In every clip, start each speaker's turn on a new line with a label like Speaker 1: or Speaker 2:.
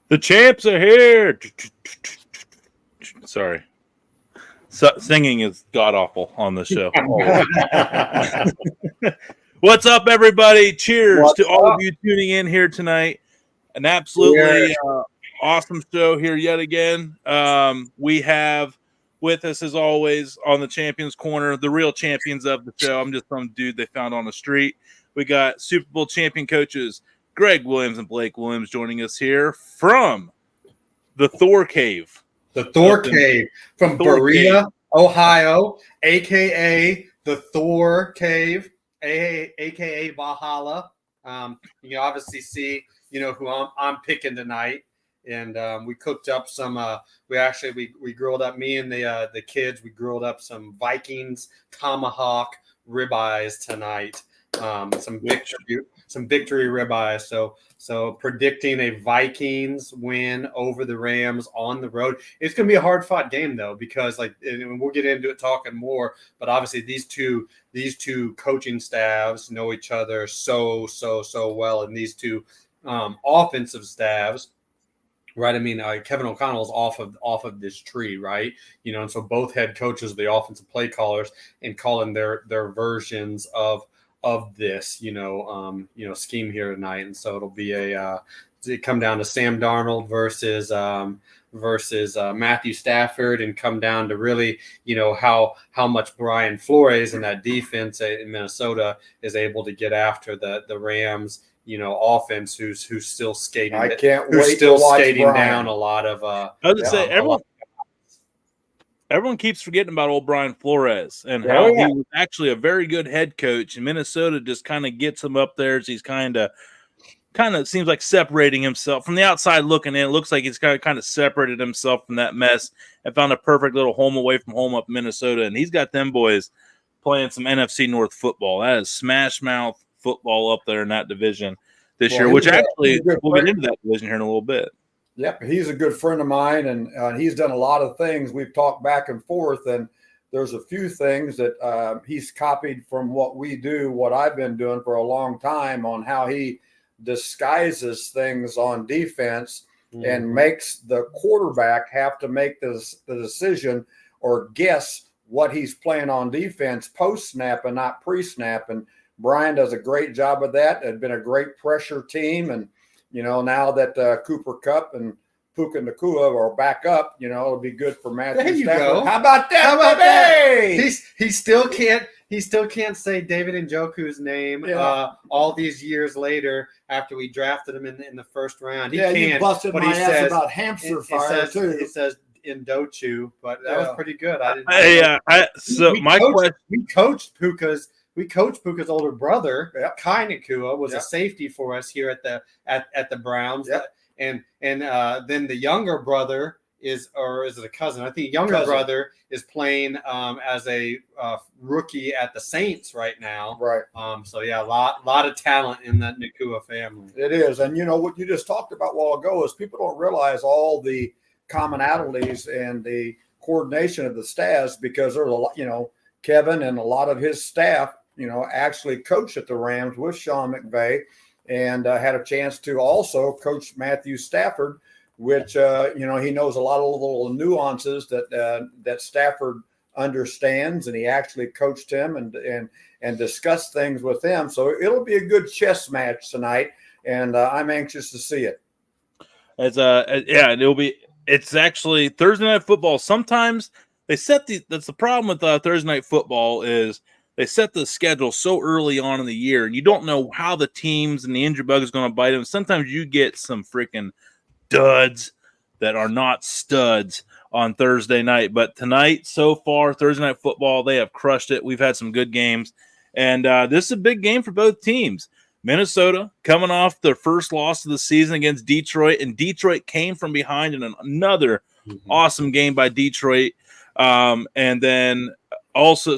Speaker 1: The champs are here. Sorry. Singing is god awful on this show. What's up, everybody? Cheers
Speaker 2: What's
Speaker 1: to all
Speaker 2: up?
Speaker 1: of you tuning in here tonight. An absolutely awesome show here yet again. We have with us, as always, on the Champions Corner, the real champions of the show. I'm just some dude they found on the street. We got Super Bowl champion coaches Gregg Williams and Blake Williams joining us here from the Thor Cave.
Speaker 2: The Thor Cave from Berea, Ohio, a.k.a. the Thor Cave, a.k.a. Valhalla. You can obviously see, who I'm picking tonight. And we cooked up some, we grilled up, me and the kids, we grilled up some Vikings tomahawk ribeyes tonight. Some victory ribeyes. So predicting a Vikings win over the Rams on the road. It's going to be a hard fought game though, because and we'll get into it talking more, but obviously these two coaching staffs know each other so well. And these two offensive staffs, right? I mean, Kevin O'Connell's off of this tree, right? And so both head coaches, the offensive play callers, and calling their versions of this, scheme here tonight. And so it'll be it come down to Sam Darnold versus Matthew Stafford, and come down to really, how much Brian Flores and that defense in Minnesota is able to get after the Rams, offense who's still skating.
Speaker 3: I can't wait to watch
Speaker 2: skating
Speaker 3: Brian.
Speaker 2: down a lot of.
Speaker 1: I was gonna say everyone keeps forgetting about old Brian Flores and how he was actually a very good head coach, and Minnesota just kind of gets him up there as he's kind of seems like separating himself from the outside looking in. It looks like he's kind of separated himself from that mess and found a perfect little home away from home up in Minnesota. And he's got them boys playing some NFC North football. That is smash mouth football up there in that division this year, which actually we'll get into that division here in a little bit.
Speaker 3: Yep, he's a good friend of mine, and he's done a lot of things. We've talked back and forth, and there's a few things that he's copied from what we do, what I've been doing for a long time, on how he disguises things on defense and makes the quarterback have to make the decision or guess what he's playing on defense post-snap and not pre-snap. And Brian does a great job of that. It's been a great pressure team, and now that Cooper Kupp and Puka Nacua are back up, it'll be good for Matthew Stafford.
Speaker 2: Go.
Speaker 3: How about that, baby?
Speaker 2: He still can't say David Njoku's name all these years later after we drafted him in the first round. He can't.
Speaker 3: You busted
Speaker 2: but
Speaker 3: my
Speaker 2: he
Speaker 3: ass
Speaker 2: says,
Speaker 3: about hamster fire too.
Speaker 2: He says Ndochu, but that was pretty good. We coached Puka's older brother, Kai Nacua, was a safety for us here at the Browns.
Speaker 3: Yep.
Speaker 2: And then the younger brother is it a cousin? I think younger brother is playing as a rookie at the Saints right now.
Speaker 3: Right.
Speaker 2: A lot of talent in that Nacua family.
Speaker 3: It is. And what you just talked about a while ago is people don't realize all the commonalities and the coordination of the staffs, because there's a lot, Kevin and a lot of his staff, actually coached at the Rams with Sean McVay, and had a chance to also coach Matthew Stafford, which, he knows a lot of little nuances that Stafford understands, and he actually coached him and discussed things with him. So it'll be a good chess match tonight, and I'm anxious to see it.
Speaker 1: It's actually Thursday Night Football. Sometimes they set that's the problem with Thursday Night Football is they set the schedule so early on in the year, and you don't know how the teams and the injury bug is going to bite them. Sometimes you get some freaking duds that are not studs on Thursday night. But tonight, so far, Thursday Night Football, they have crushed it. We've had some good games, and this is a big game for both teams. Minnesota coming off their first loss of the season against Detroit, and Detroit came from behind in another awesome game by Detroit. And then also,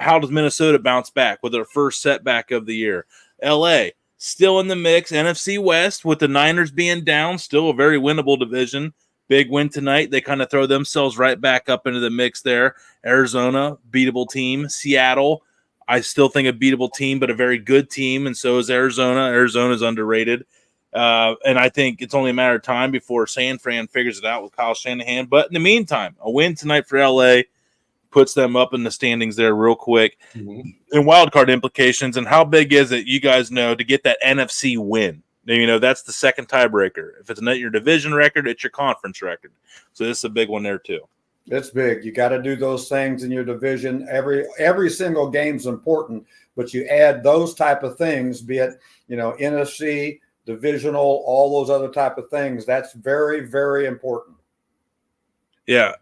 Speaker 1: how does Minnesota bounce back with their first setback of the year? LA still in the mix, NFC West with the Niners being down, still a very winnable division. Big win tonight. They kind of throw themselves right back up into the mix there. Arizona, beatable team. Seattle, I still think a beatable team, but a very good team, and so is Arizona. Arizona's underrated. And I think it's only a matter of time before San Fran figures it out with Kyle Shanahan. But in the meantime, a win tonight for LA puts them up in the standings there real quick. And wild card implications. And how big is it, you guys know, to get that NFC win? You know, that's the second tiebreaker. If it's not your division record, it's your conference record. So this is a big one there too.
Speaker 3: It's big. You got to do those things in your division. Every single game's important, but you add those type of things, be it, you know, NFC, divisional, all those other type of things. That's very, very important.
Speaker 1: Yeah.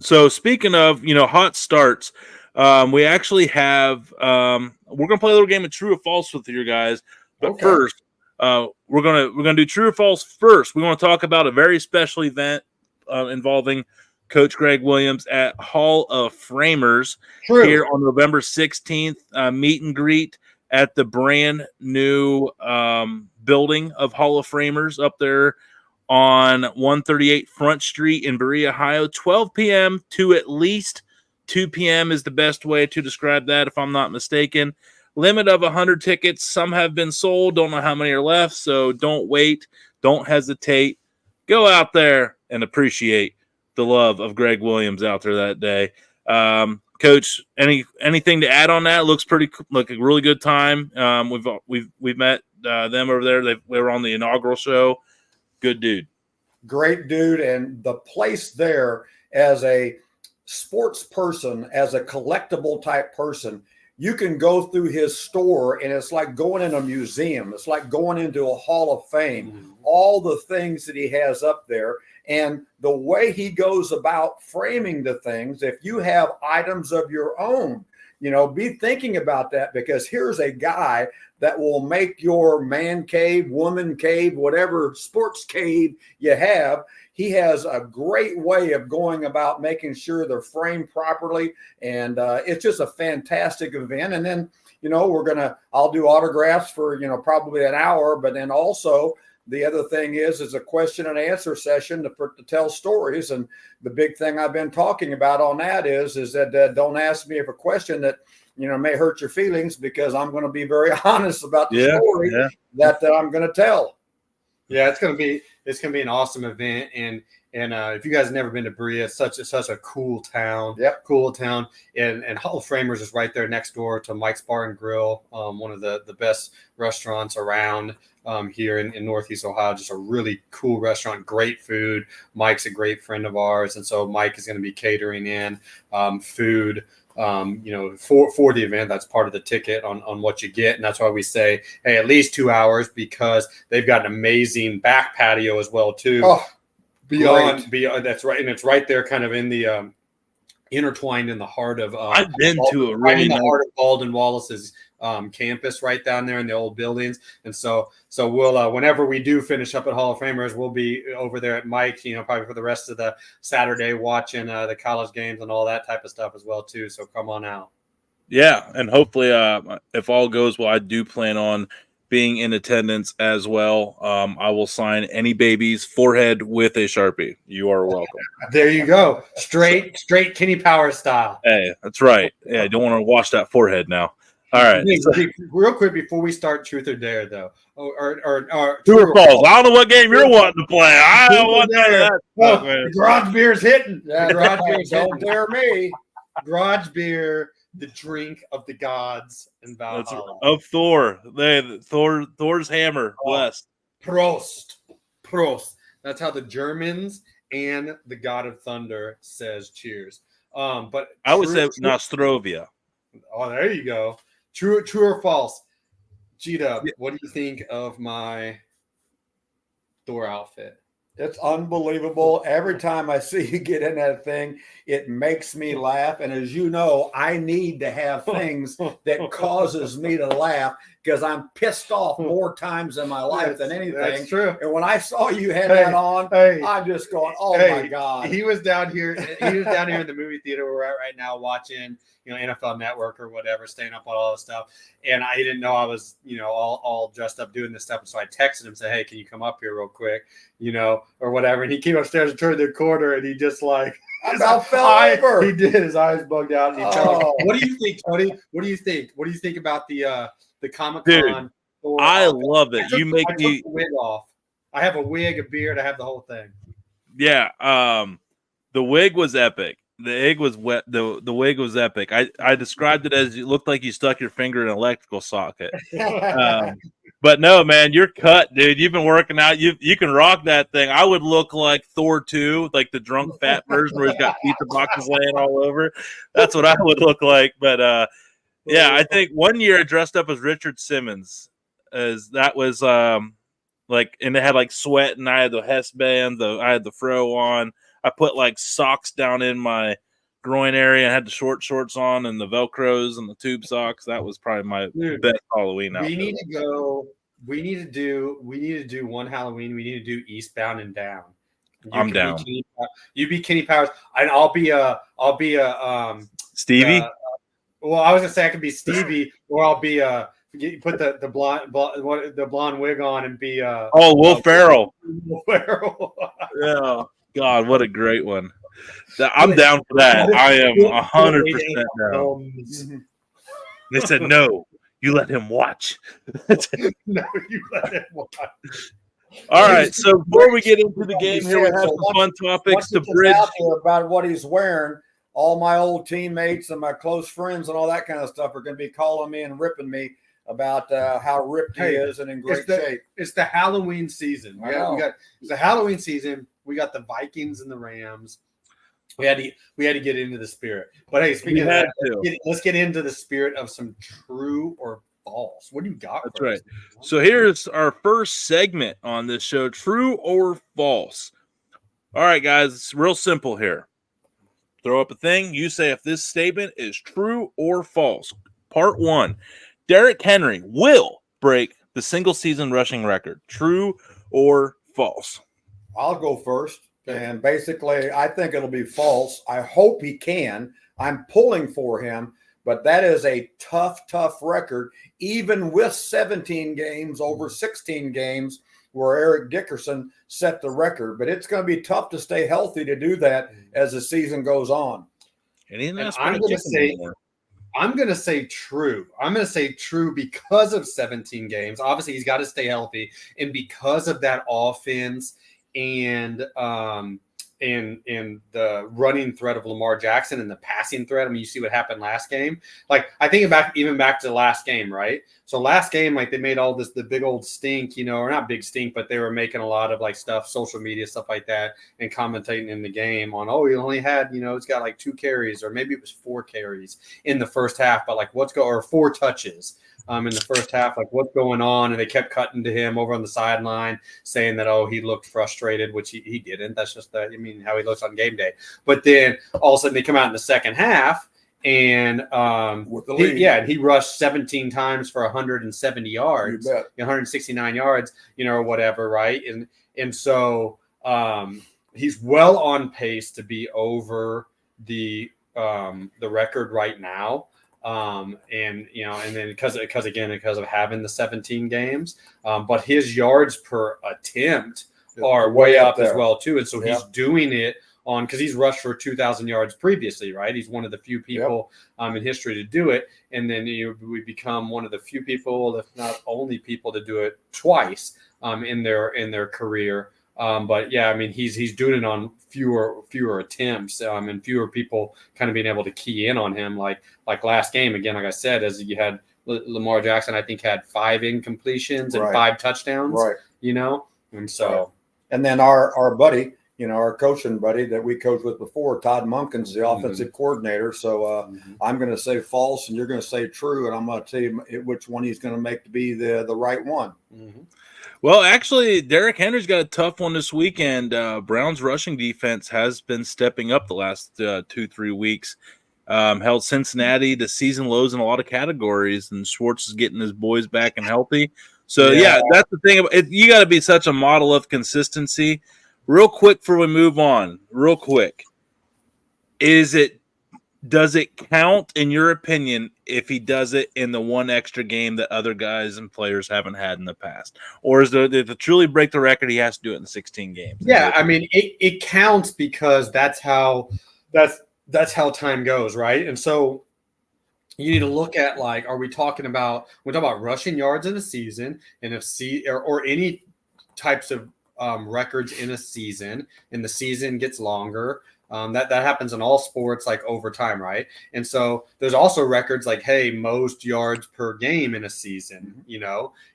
Speaker 1: So speaking of, you know, hot starts, we actually have we're gonna play a little game of true or false with you guys. But first, we're gonna do true or false first. We want to talk about a very special event involving Coach Gregg Williams at Hall of Framers here on November 16th. Meet and greet at the brand new building of Hall of Framers up there on 138 Front Street in Berea, Ohio. 12 p.m. to at least 2 p.m. is the best way to describe that, if I'm not mistaken. Limit of 100 tickets. Some have been sold. Don't know how many are left, so don't wait. Don't hesitate. Go out there and appreciate the love of Gregg Williams out there that day. Coach, anything to add on that? Looks like a really good time. We've met them over there. They were on the inaugural show. Good dude.
Speaker 3: Great dude. And the place there, as a sports person, as a collectible type person, you can go through his store and it's like going in a museum. It's like going into a Hall of Fame. All the things that he has up there and the way he goes about framing the things. If you have items of your own, you know, be thinking about that, because here's a guy that will make your man cave, woman cave, whatever sports cave you have. He has a great way of going about making sure they're framed properly. And it's just a fantastic event. And then, you know, I'll do autographs for, you know, probably an hour, but then also the other thing is a question and answer session to tell stories. And the big thing I've been talking about on that is that don't ask me a question that, you know, may hurt your feelings, because I'm going to be very honest about the story that I'm going to tell.
Speaker 2: Yeah, it's going to be an awesome event. And if you guys have never been to Berea, it's such a cool town.
Speaker 3: Yep.
Speaker 2: Cool town. And Hall of Framers is right there next door to Mike's Bar and Grill, one of the best restaurants around here in Northeast Ohio. Just a really cool restaurant, great food. Mike's a great friend of ours. And so Mike is going to be catering in food, you know, for the event. That's part of the ticket on what you get. And that's why we say, hey, at least 2 hours, because they've got an amazing back patio as well too.
Speaker 3: Oh,
Speaker 2: beyond, that's right. And it's right there kind of in the intertwined in the heart of
Speaker 1: I've been to a
Speaker 2: right
Speaker 1: really
Speaker 2: in the
Speaker 1: nice
Speaker 2: heart of Alden Wallace's campus right down there in the old buildings. And so we'll whenever we do finish up at Hall of Famers, we'll be over there at Mike, you know, probably for the rest of the Saturday, watching the college games and all that type of stuff as well too. So come on out.
Speaker 1: Yeah, and hopefully if all goes well, I do plan on being in attendance as well. I will sign any baby's forehead with a Sharpie. You are welcome.
Speaker 2: There you go. Straight Kenny Powers style.
Speaker 1: Hey, that's right. Yeah, I don't want to wash that forehead now. All right.
Speaker 2: Real quick before we start Truth or Dare, though. Or
Speaker 1: True or false. I don't know what game you're wanting to play. I don't want that.
Speaker 2: The garage beer's hitting.
Speaker 3: Yeah,
Speaker 2: The garage beer's
Speaker 3: don't
Speaker 2: hitting.
Speaker 3: dare me.
Speaker 2: Garage beer, the drink of the gods in Valhalla.
Speaker 1: Of Thor. Thor's hammer. Blessed.
Speaker 2: Prost. That's how the Germans and the God of Thunder says cheers. But
Speaker 1: I would say Nostrovia.
Speaker 2: Oh, there you go. True or false? G-Dub, what do you think of my Thor outfit?
Speaker 3: It's unbelievable. Every time I see you get in that thing, it makes me laugh. And as you know, I need to have things that causes me to laugh, because I'm pissed off more times in my life than anything.
Speaker 2: That's true.
Speaker 3: And when I saw you had that on, I'm just going, oh my God.
Speaker 2: He was down here. He was down here in the movie theater we're at right now, watching, you know, NFL Network or whatever, staying up on all this stuff. And I didn't know I was, you know, all dressed up doing this stuff. And so I texted him, said, hey, can you come up here real quick, you know, or whatever. And he came upstairs and turned the corner, and he just like,
Speaker 3: I about fell over.
Speaker 2: He did. His eyes bugged out. And he fell over. What do you think, Tony? What do you think? What do you think about the Comic-Con
Speaker 1: I love it. You make
Speaker 2: I took
Speaker 1: me
Speaker 2: the wig off. I have a wig, a beard. I have the whole thing.
Speaker 1: yeah. The wig was epic. The egg was wet. The wig was epic. I described it as you looked like you stuck your finger in an electrical socket. But no, man, you're cut, dude. You've been working out. You can rock that thing. I would look like Thor 2, like the drunk fat version where he's got pizza boxes laying all over. That's what I would look like. But yeah, I think one year I dressed up as Richard Simmons, as that was like, and it had like sweat, and I had the Hess band, I had the fro on. I put like socks down in my groin area and had the short shorts on and the Velcros and the tube socks. That was probably my best Halloween outfit.
Speaker 2: We need to go. We need to do one Halloween. We need to do Eastbound and Down.
Speaker 1: I'm down.
Speaker 2: You be Kenny Powers, and I'll be
Speaker 1: Stevie.
Speaker 2: Well, I was gonna say I could be Stevie, or I'll be put the blonde wig on and be
Speaker 1: Will Ferrell.
Speaker 2: Will Ferrell.
Speaker 1: Yeah. God, what a great one. I'm down for that. I am 100% down. They said, no, you let him watch.
Speaker 2: No, you let him watch.
Speaker 1: All right, so before we get into the game here, we have some fun topics to bridge.
Speaker 3: About what he's wearing, all my old teammates and my close friends and all that kind of stuff are going to be calling me and ripping me about how ripped he is and in great shape.
Speaker 2: It's the Halloween season. It's the Halloween season. We got the Vikings and the Rams. We had to get into the spirit. But hey, speaking of that, let's get into the spirit of some true or false. What do you got?
Speaker 1: That's right. So here's our first segment on this show: true or false. All right, guys, it's real simple here. Throw up a thing. You say if this statement is true or false. Part 1: Derrick Henry will break the single season rushing record. True or false?
Speaker 3: I'll go first. And basically, I think it'll be false. I hope he can. I'm pulling for him, but that is a tough record, even with 17 games over 16 games where Eric Dickerson set the record. But it's going to be tough to stay healthy to do that as the season goes on.
Speaker 2: And I'm going to say true. I'm going to say true because of 17 games. Obviously, he's got to stay healthy, and because of that offense and the running threat of Lamar Jackson and the passing threat. I mean, you see what happened last game. Like, I think back to the last game, right? So last game, like, they made all the big old stink, or not big stink, but they were making a lot of like stuff, social media stuff like that, and commentating in the game on, he only had, it's got like 2 carries, or maybe it was 4 carries in the first half, but like or 4 touches. In the first half, like, what's going on? And they kept cutting to him over on the sideline, saying that, he looked frustrated, which he didn't. That's just how he looks on game day. But then all of a sudden they come out in the second half, and he rushed 17 times for 170 yards, 169 yards, or whatever, right? And so he's well on pace to be over the record right now. And then because of having the 17 games, but his yards per attempt are way up as well too. And so he's doing it because he's rushed for 2,000 yards previously, right? He's one of the few people in history to do it. And then we become one of the few people, if not only people, to do it twice in their career. But yeah, I mean, he's doing it on fewer attempts, and fewer people kind of being able to key in on him. Like last game, again, like I said, as you had Lamar Jackson, I think had 5 incompletions and 5 touchdowns, and so.
Speaker 3: And then our buddy, our coaching buddy that we coached with before, Todd Munkins, the offensive coordinator. So I'm going to say false, and you're going to say true, and I'm going to tell you which one he's going to make to be the right one.
Speaker 2: Mm-hmm.
Speaker 1: Well, actually, Derrick Henry's got a tough one this weekend. Browns rushing defense has been stepping up the last 2-3 weeks. Held Cincinnati to season lows in a lot of categories, and Schwartz is getting his boys back and healthy. So, that's the thing. You got to be such a model of consistency. Real quick before we move on, does it count, in your opinion, if he does it in the one extra game that other guys and players haven't had in the past? Or is it to truly break the record, he has to do it in 16 games?
Speaker 2: Yeah, I mean, it counts because that's how time goes, right? And so you need to look at, like, are we talking about rushing yards in a season, and or any types of records in a season, and the season gets longer. That happens in all sports, like over time, right? And so there's also records like, hey, most yards per game in a season,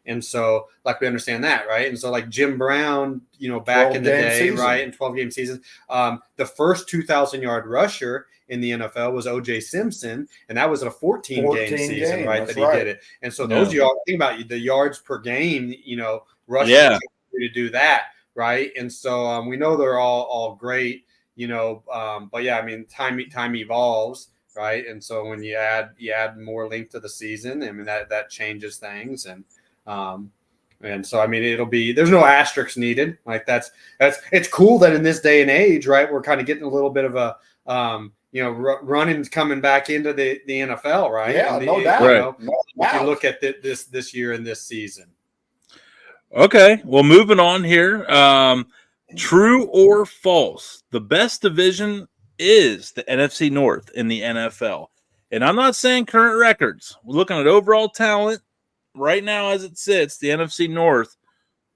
Speaker 2: and so like we understand that, right? And so like Jim Brown, back in the day,
Speaker 3: season.
Speaker 2: right, in 12-game seasons, the first 2,000-yard rusher in the NFL was O.J. Simpson, and that was a 14-game season, right? That he did it. And so those yards, think about the yards per game, rushing to do that, right? And so we know they're all great, but yeah, I mean, time evolves, right? And so when you add more length to the season, I mean that changes things, and so I mean there's no asterisks needed. Like it's cool that in this day and age, right, we're kind of getting a little bit of a running's coming back into the NFL, right?
Speaker 3: Yeah, no doubt.
Speaker 2: If you look at this year and this season.
Speaker 1: Okay, well, moving on here. True or false? The best division is the NFC North in the NFL. And I'm not saying current records. We're looking at overall talent. Right now, as it sits, the NFC North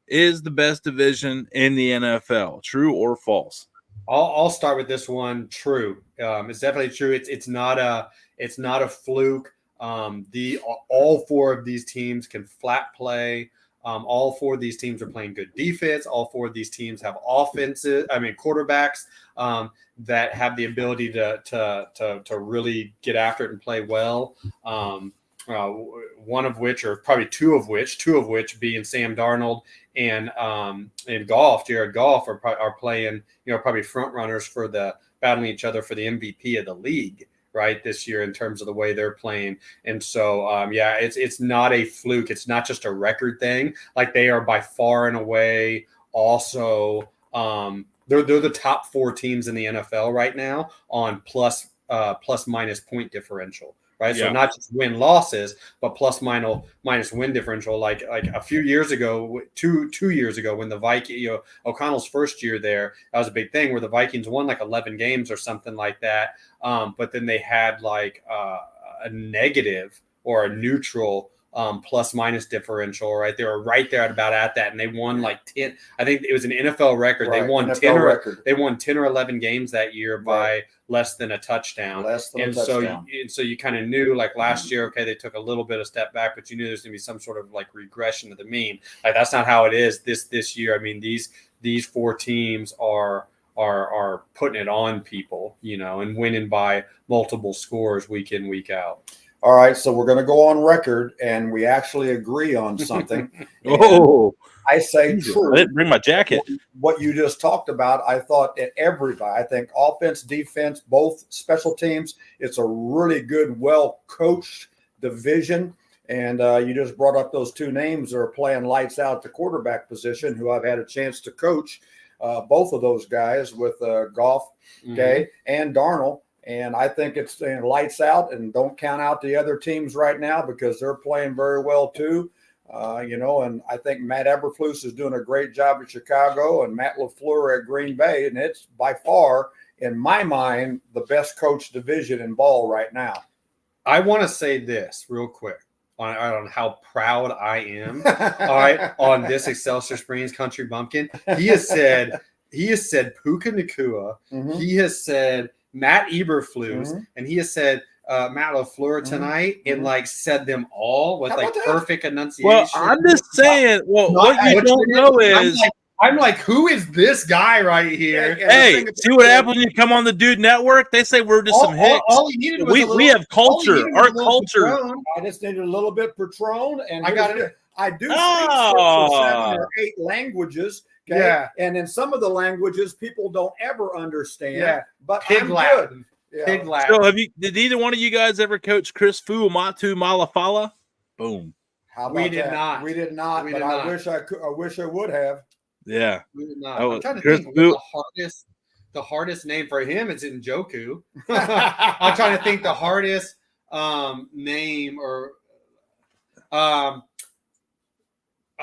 Speaker 1: is the best division in the NFL. True or false?
Speaker 2: I'll start with this one. True. It's definitely true. It's not a fluke. All four of these teams can flat play. All four of these teams are playing good defense. All four of these teams have quarterbacks that have the ability to really get after it and play well. One of which, or probably two of which being Sam Darnold and Jared Goff are playing, probably front runners for battling each other for the MVP of the league, right, this year in terms of the way they're playing. And so, it's not a fluke. It's not just a record thing. Like, they are by far and away also they're the top four teams in the NFL right now on plus minus point differential. Right. Yeah. So not just win losses, but plus minus win differential. Like a few years ago, two years ago, when the Vikings, O'Connell's first year there, that was a big thing where the Vikings won like 11 games or something like that. But then they had like a negative or a neutral plus minus differential, right? They were right there at that, and they won like 10. I think it was an NFL record. Right, they won NFL 10 or 11 games that year by less than a touchdown. So you kind of knew, like, last year, okay, they took a little bit of step back, but you knew there's going to be some sort of like regression to the mean. Like, that's not how it is this year. I mean, these four teams are putting it on people, and winning by multiple scores week in, week out.
Speaker 3: All right, so we're going to go on record, and we actually agree on something.
Speaker 1: Oh,
Speaker 3: I say true.
Speaker 1: I didn't bring my jacket.
Speaker 3: What you just talked about, I thought that everybody, I think offense, defense, both special teams, it's a really good, well-coached division. And you just brought up those two names that are playing lights out at the quarterback position, who I've had a chance to coach, both of those guys with Goff, and Darnold. And I think it's lights out, and don't count out the other teams right now because they're playing very well too. And I think Matt Eberflus is doing a great job at Chicago, and Matt LaFleur at Green Bay. And it's by far, in my mind, the best coach division in ball right now.
Speaker 2: I want to say this real quick on how proud I am all right, on this Excelsior Springs Country Bumpkin. He has said Puka Nacua. Mm-hmm. He has said Matt Eberflus, and he has said Matt LaFleur tonight, and like said them all with like perfect enunciation.
Speaker 1: Well, I'm just saying. Well, what you don't know is
Speaker 2: I'm like, who is this guy right here?
Speaker 1: Hey, see what happens when you come on the Dude Network? They say we're just some hicks. We have culture. Our culture.
Speaker 3: I just needed a little bit Patron, and I got it. I do speak 6 or 7 or 8 languages. Okay? Yeah, and in some of the languages, people don't ever understand. Yeah, but
Speaker 2: Pig Latin.
Speaker 3: Yeah.
Speaker 2: Pig Latin.
Speaker 1: So, did either one of you guys ever coach Chris Fuamatu Malafala? Boom.
Speaker 2: We did not.
Speaker 3: We did not. But I wish I could. I wish I would have.
Speaker 1: Yeah.
Speaker 2: We did not. I'm trying to think the hardest name for him is Njoku. I'm trying to think the hardest name or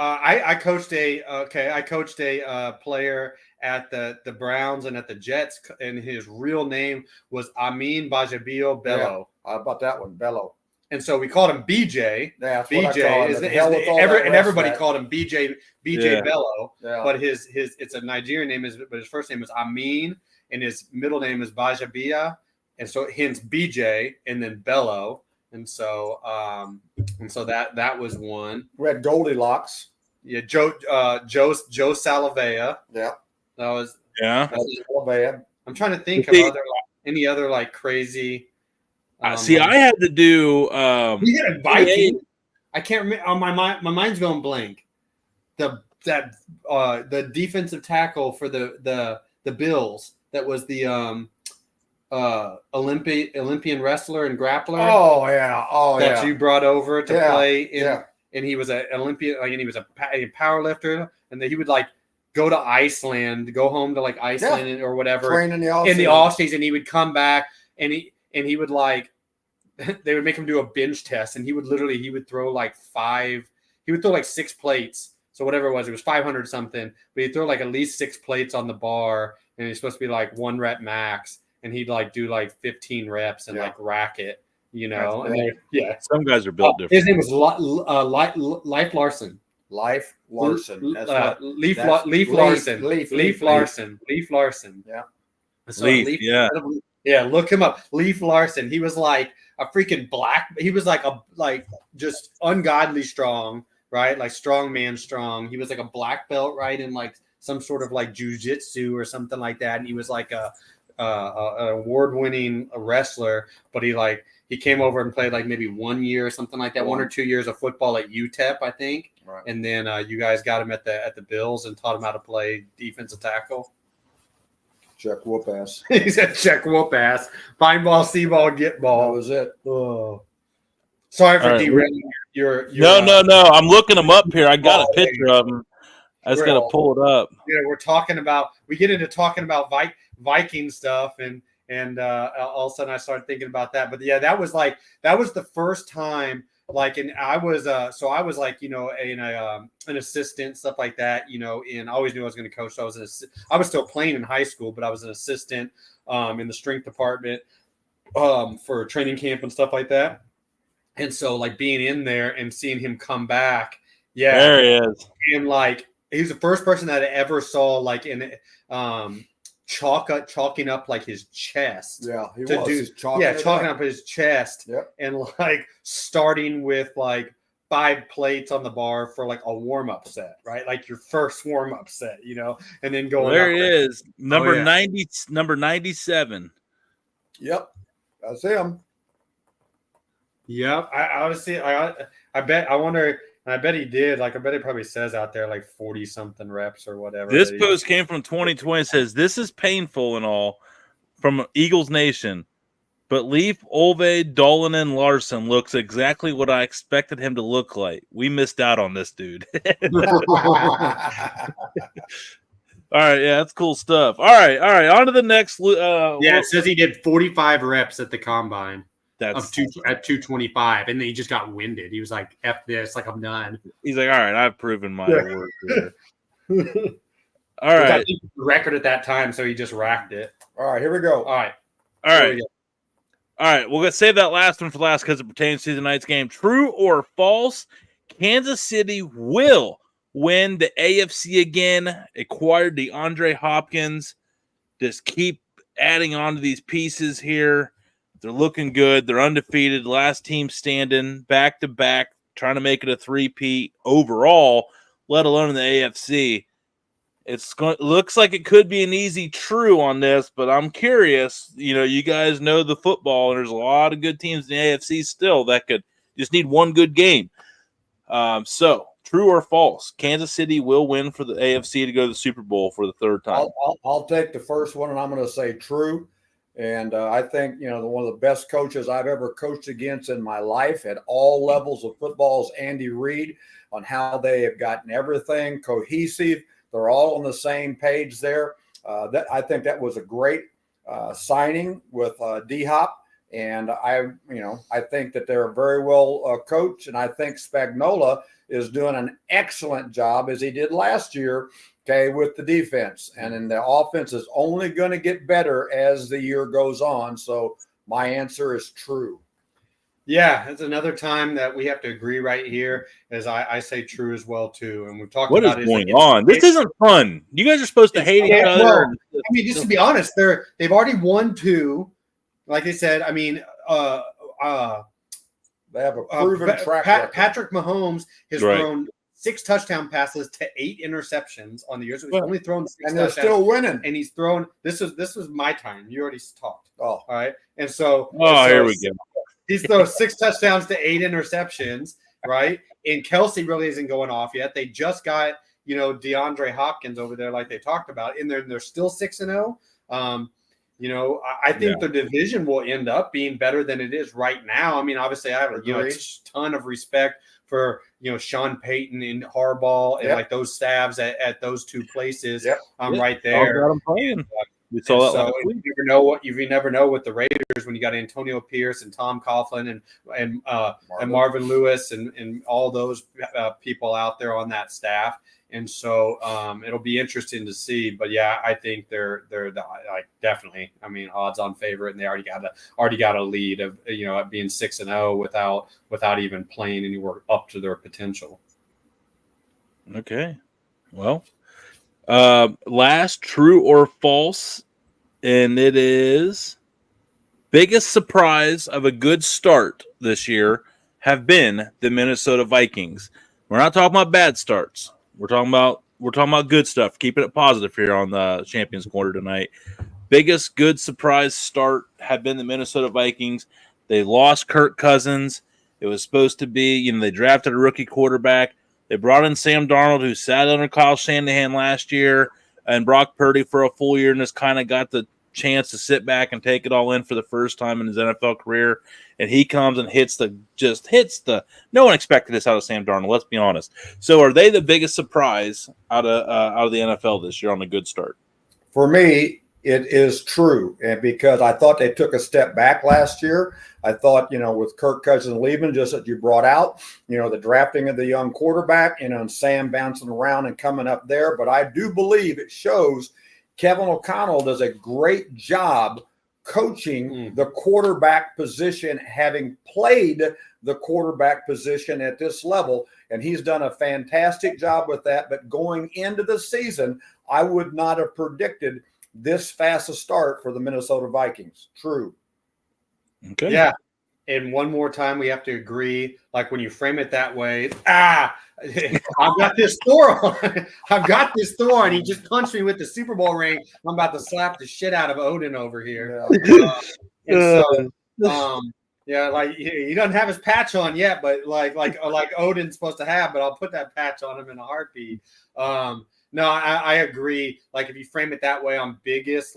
Speaker 2: I coached a player at the Browns and at the Jets, and his real name was Amin Bajabil Bello.
Speaker 3: Yeah. How about that one, Bello?
Speaker 2: and so we called him BJ.
Speaker 3: That's what I
Speaker 2: BJ
Speaker 3: call him.
Speaker 2: is,
Speaker 3: The hell with all that
Speaker 2: and
Speaker 3: rest
Speaker 2: everybody
Speaker 3: of that.
Speaker 2: called him BJ
Speaker 1: Yeah.
Speaker 2: Bello.
Speaker 3: Yeah.
Speaker 2: But his it's a Nigerian name, but his first name is Amin, and his middle name is Bajabia, and so hence BJ and then Bello, and so that was one.
Speaker 3: We had Goldilocks.
Speaker 2: Yeah, Joe Salavea.
Speaker 3: Yeah.
Speaker 2: That was.
Speaker 1: Yeah.
Speaker 2: I'm trying to think
Speaker 1: See-
Speaker 2: of any other like crazy.
Speaker 1: See, I had to do.
Speaker 2: We had a Viking. I can't remember. Oh, my mind's going blank. The defensive tackle for the Bills that was the Olympian wrestler and grappler.
Speaker 3: Oh yeah.
Speaker 2: That you brought over to play in.
Speaker 3: Yeah.
Speaker 2: And he was an Olympian, like, and he was a power lifter, and then he would like go to Iceland, go home to like Iceland or whatever,
Speaker 3: train in the
Speaker 2: off season. He would come back and he would like they would make him do a bench test, and he would throw like 6 plates. So whatever it was 500 something, but he'd throw like at least 6 plates on the bar, and he's supposed to be like 1 rep max, and he'd like do like 15 reps and like rack it. And
Speaker 1: some guys are built different.
Speaker 2: His name was Leif Larson.
Speaker 3: Leif Larson.
Speaker 2: Leif Larson. Leif Larson.
Speaker 3: Yeah.
Speaker 2: So
Speaker 1: Leif,
Speaker 2: yeah. Look him up. Leif Larson. He was like a freaking black. He was like just ungodly strong, right? Like strong man strong. He was like a black belt, right? In like some sort of like jujitsu or something like that. And he was like an award-winning wrestler, but he came over and played like maybe 1 year or something like that, 1 or 2 years of football at UTEP, I think.
Speaker 3: Right.
Speaker 2: And then you guys got him at the Bills and taught him how to play defensive tackle.
Speaker 3: Check whoop ass.
Speaker 2: He said check whoop ass. Find ball, see ball, get ball.
Speaker 3: That was it.
Speaker 2: Oh. Sorry for derailing your
Speaker 1: No. I'm looking them up here. I got a picture of them. I just got to pull it up.
Speaker 2: Yeah, we get into talking about Viking stuff, and all of a sudden I started thinking about that. But yeah, that was the first time. Like, and I was like, an assistant, stuff like that, and I always knew I was going to coach. So I was still playing in high school, but I was an assistant in the strength department for training camp and stuff like that. And so like being in there and seeing him come back. Yeah.
Speaker 1: There he is.
Speaker 2: And like, he was the first person that I ever saw like in chalking up like his chest.
Speaker 3: Yeah, he was.
Speaker 2: Chalking up his chest.
Speaker 3: Yep.
Speaker 2: And like starting with like 5 plates on the bar for like a warm-up set, right? Like your first warm-up set, and then going
Speaker 1: there
Speaker 2: up.
Speaker 1: he is. Number 90, number 97.
Speaker 3: Yep. That's him.
Speaker 2: Yep. I honestly, I bet he did. Like, I bet he probably says out there like 40 something reps or whatever.
Speaker 1: This post came from 2020. It says, "This is painful and all from Eagles Nation, but Leif Olve Dolanen Larson looks exactly what I expected him to look like. We missed out on this dude." All right. Yeah, that's cool stuff. All right. On to the next.
Speaker 2: It says he did 45 reps at the combine.
Speaker 1: That's
Speaker 2: at 225, and then he just got winded. He was like, "F this, like I'm done."
Speaker 1: He's like, "All right, I've proven my worth here." All right,
Speaker 2: the record at that time, so he just racked it.
Speaker 3: All right, here we go.
Speaker 2: All right.
Speaker 1: We're gonna save that last one for last because it pertains to tonight's game. True or false? Kansas City will win the AFC again. Acquired DeAndre Hopkins. Just keep adding on to these pieces here. They're looking good. They're undefeated. Last team standing, back to back, trying to make it a 3-peat overall, let alone in the AFC. Looks like it could be an easy true on this, but I'm curious. You guys know the football, and there's a lot of good teams in the AFC still that could just need one good game. So, true or false? Kansas City will win for the AFC to go to the Super Bowl for the 3rd time.
Speaker 3: I'll take the first one, and I'm going to say true. And I think, one of the best coaches I've ever coached against in my life at all levels of football is Andy Reid, on how they have gotten everything cohesive. They're all on the same page there. I think that was a great signing with D-Hop. And I think that they're very well coached. And I think Spagnuolo is doing an excellent job, as he did last year, with the defense. And then the offense is only going to get better as the year goes on. So my answer is true.
Speaker 2: Yeah, it's another time that we have to agree right here, as I say true as well too. And we've talked
Speaker 1: What is
Speaker 2: about
Speaker 1: going on? This isn't fun. You guys are supposed to hate each other.
Speaker 2: well, I mean, just to be honest, they've already won 2. Like I said, I mean,
Speaker 3: They have a proven track record.
Speaker 2: Patrick Mahomes has
Speaker 1: Right.
Speaker 2: thrown 6 touchdown passes to 8 interceptions on the year. So he's only thrown 6
Speaker 3: and they're
Speaker 2: touchdowns.
Speaker 3: still winning.
Speaker 2: And he's thrown. This was my time. You already talked.
Speaker 3: Oh,
Speaker 2: All right. And so,
Speaker 1: Here we go.
Speaker 2: He's thrown 6 touchdowns to 8 interceptions, right? And Kelsey really isn't going off yet. They just got, DeAndre Hopkins over there, like they talked about, and they're still 6-0. I think the division will end up being better than it is right now. I mean, obviously, I have a ton of respect for Sean Payton and Harbaugh and like those staffs at those 2 places. Right there.
Speaker 1: We saw that.
Speaker 2: You never know with the Raiders when you got Antonio Pierce and Tom Coughlin and Marvin Lewis and all those people out there on that staff. And so it'll be interesting to see. But yeah, I think they're like definitely. I mean, odds-on favorite, and they already got a lead of at being 6-0 without even playing anywhere up to their potential.
Speaker 1: Okay, well. Last true or false, and it is biggest surprise of a good start this year have been the Minnesota Vikings. We're not talking about bad starts. We're talking about good stuff. Keeping it positive here on the Champions Corner tonight. Biggest good surprise start have been the Minnesota Vikings. They lost Kirk Cousins. It was supposed to be, they drafted a rookie quarterback. They brought in Sam Darnold, who sat under Kyle Shanahan last year, and Brock Purdy for a full year, and just kind of got the chance to sit back and take it all in for the first time in his NFL career. And he comes and hits the. No one expected this out of Sam Darnold. Let's be honest. So, are they the biggest surprise out of the NFL this year on a good start?
Speaker 3: For me, it is true, and because I thought they took a step back last year. I thought, with Kirk Cousins leaving, just as you brought out, the drafting of the young quarterback, and Sam bouncing around and coming up there. But I do believe it shows Kevin O'Connell does a great job coaching the quarterback position, having played the quarterback position at this level. And he's done a fantastic job with that. But going into the season, I would not have predicted this fast a start for the Minnesota Vikings. True.
Speaker 1: Okay.
Speaker 2: Yeah. And one more time, we have to agree, like when you frame it that way, I've got this Thor on. I've got this Thor, and he just punched me with the Super Bowl ring. I'm about to slap the shit out of Odin over here. Like he doesn't have his patch on yet, but like Odin's supposed to have, but I'll put that patch on him in a heartbeat. No, I agree. Like if you frame it that way, on biggest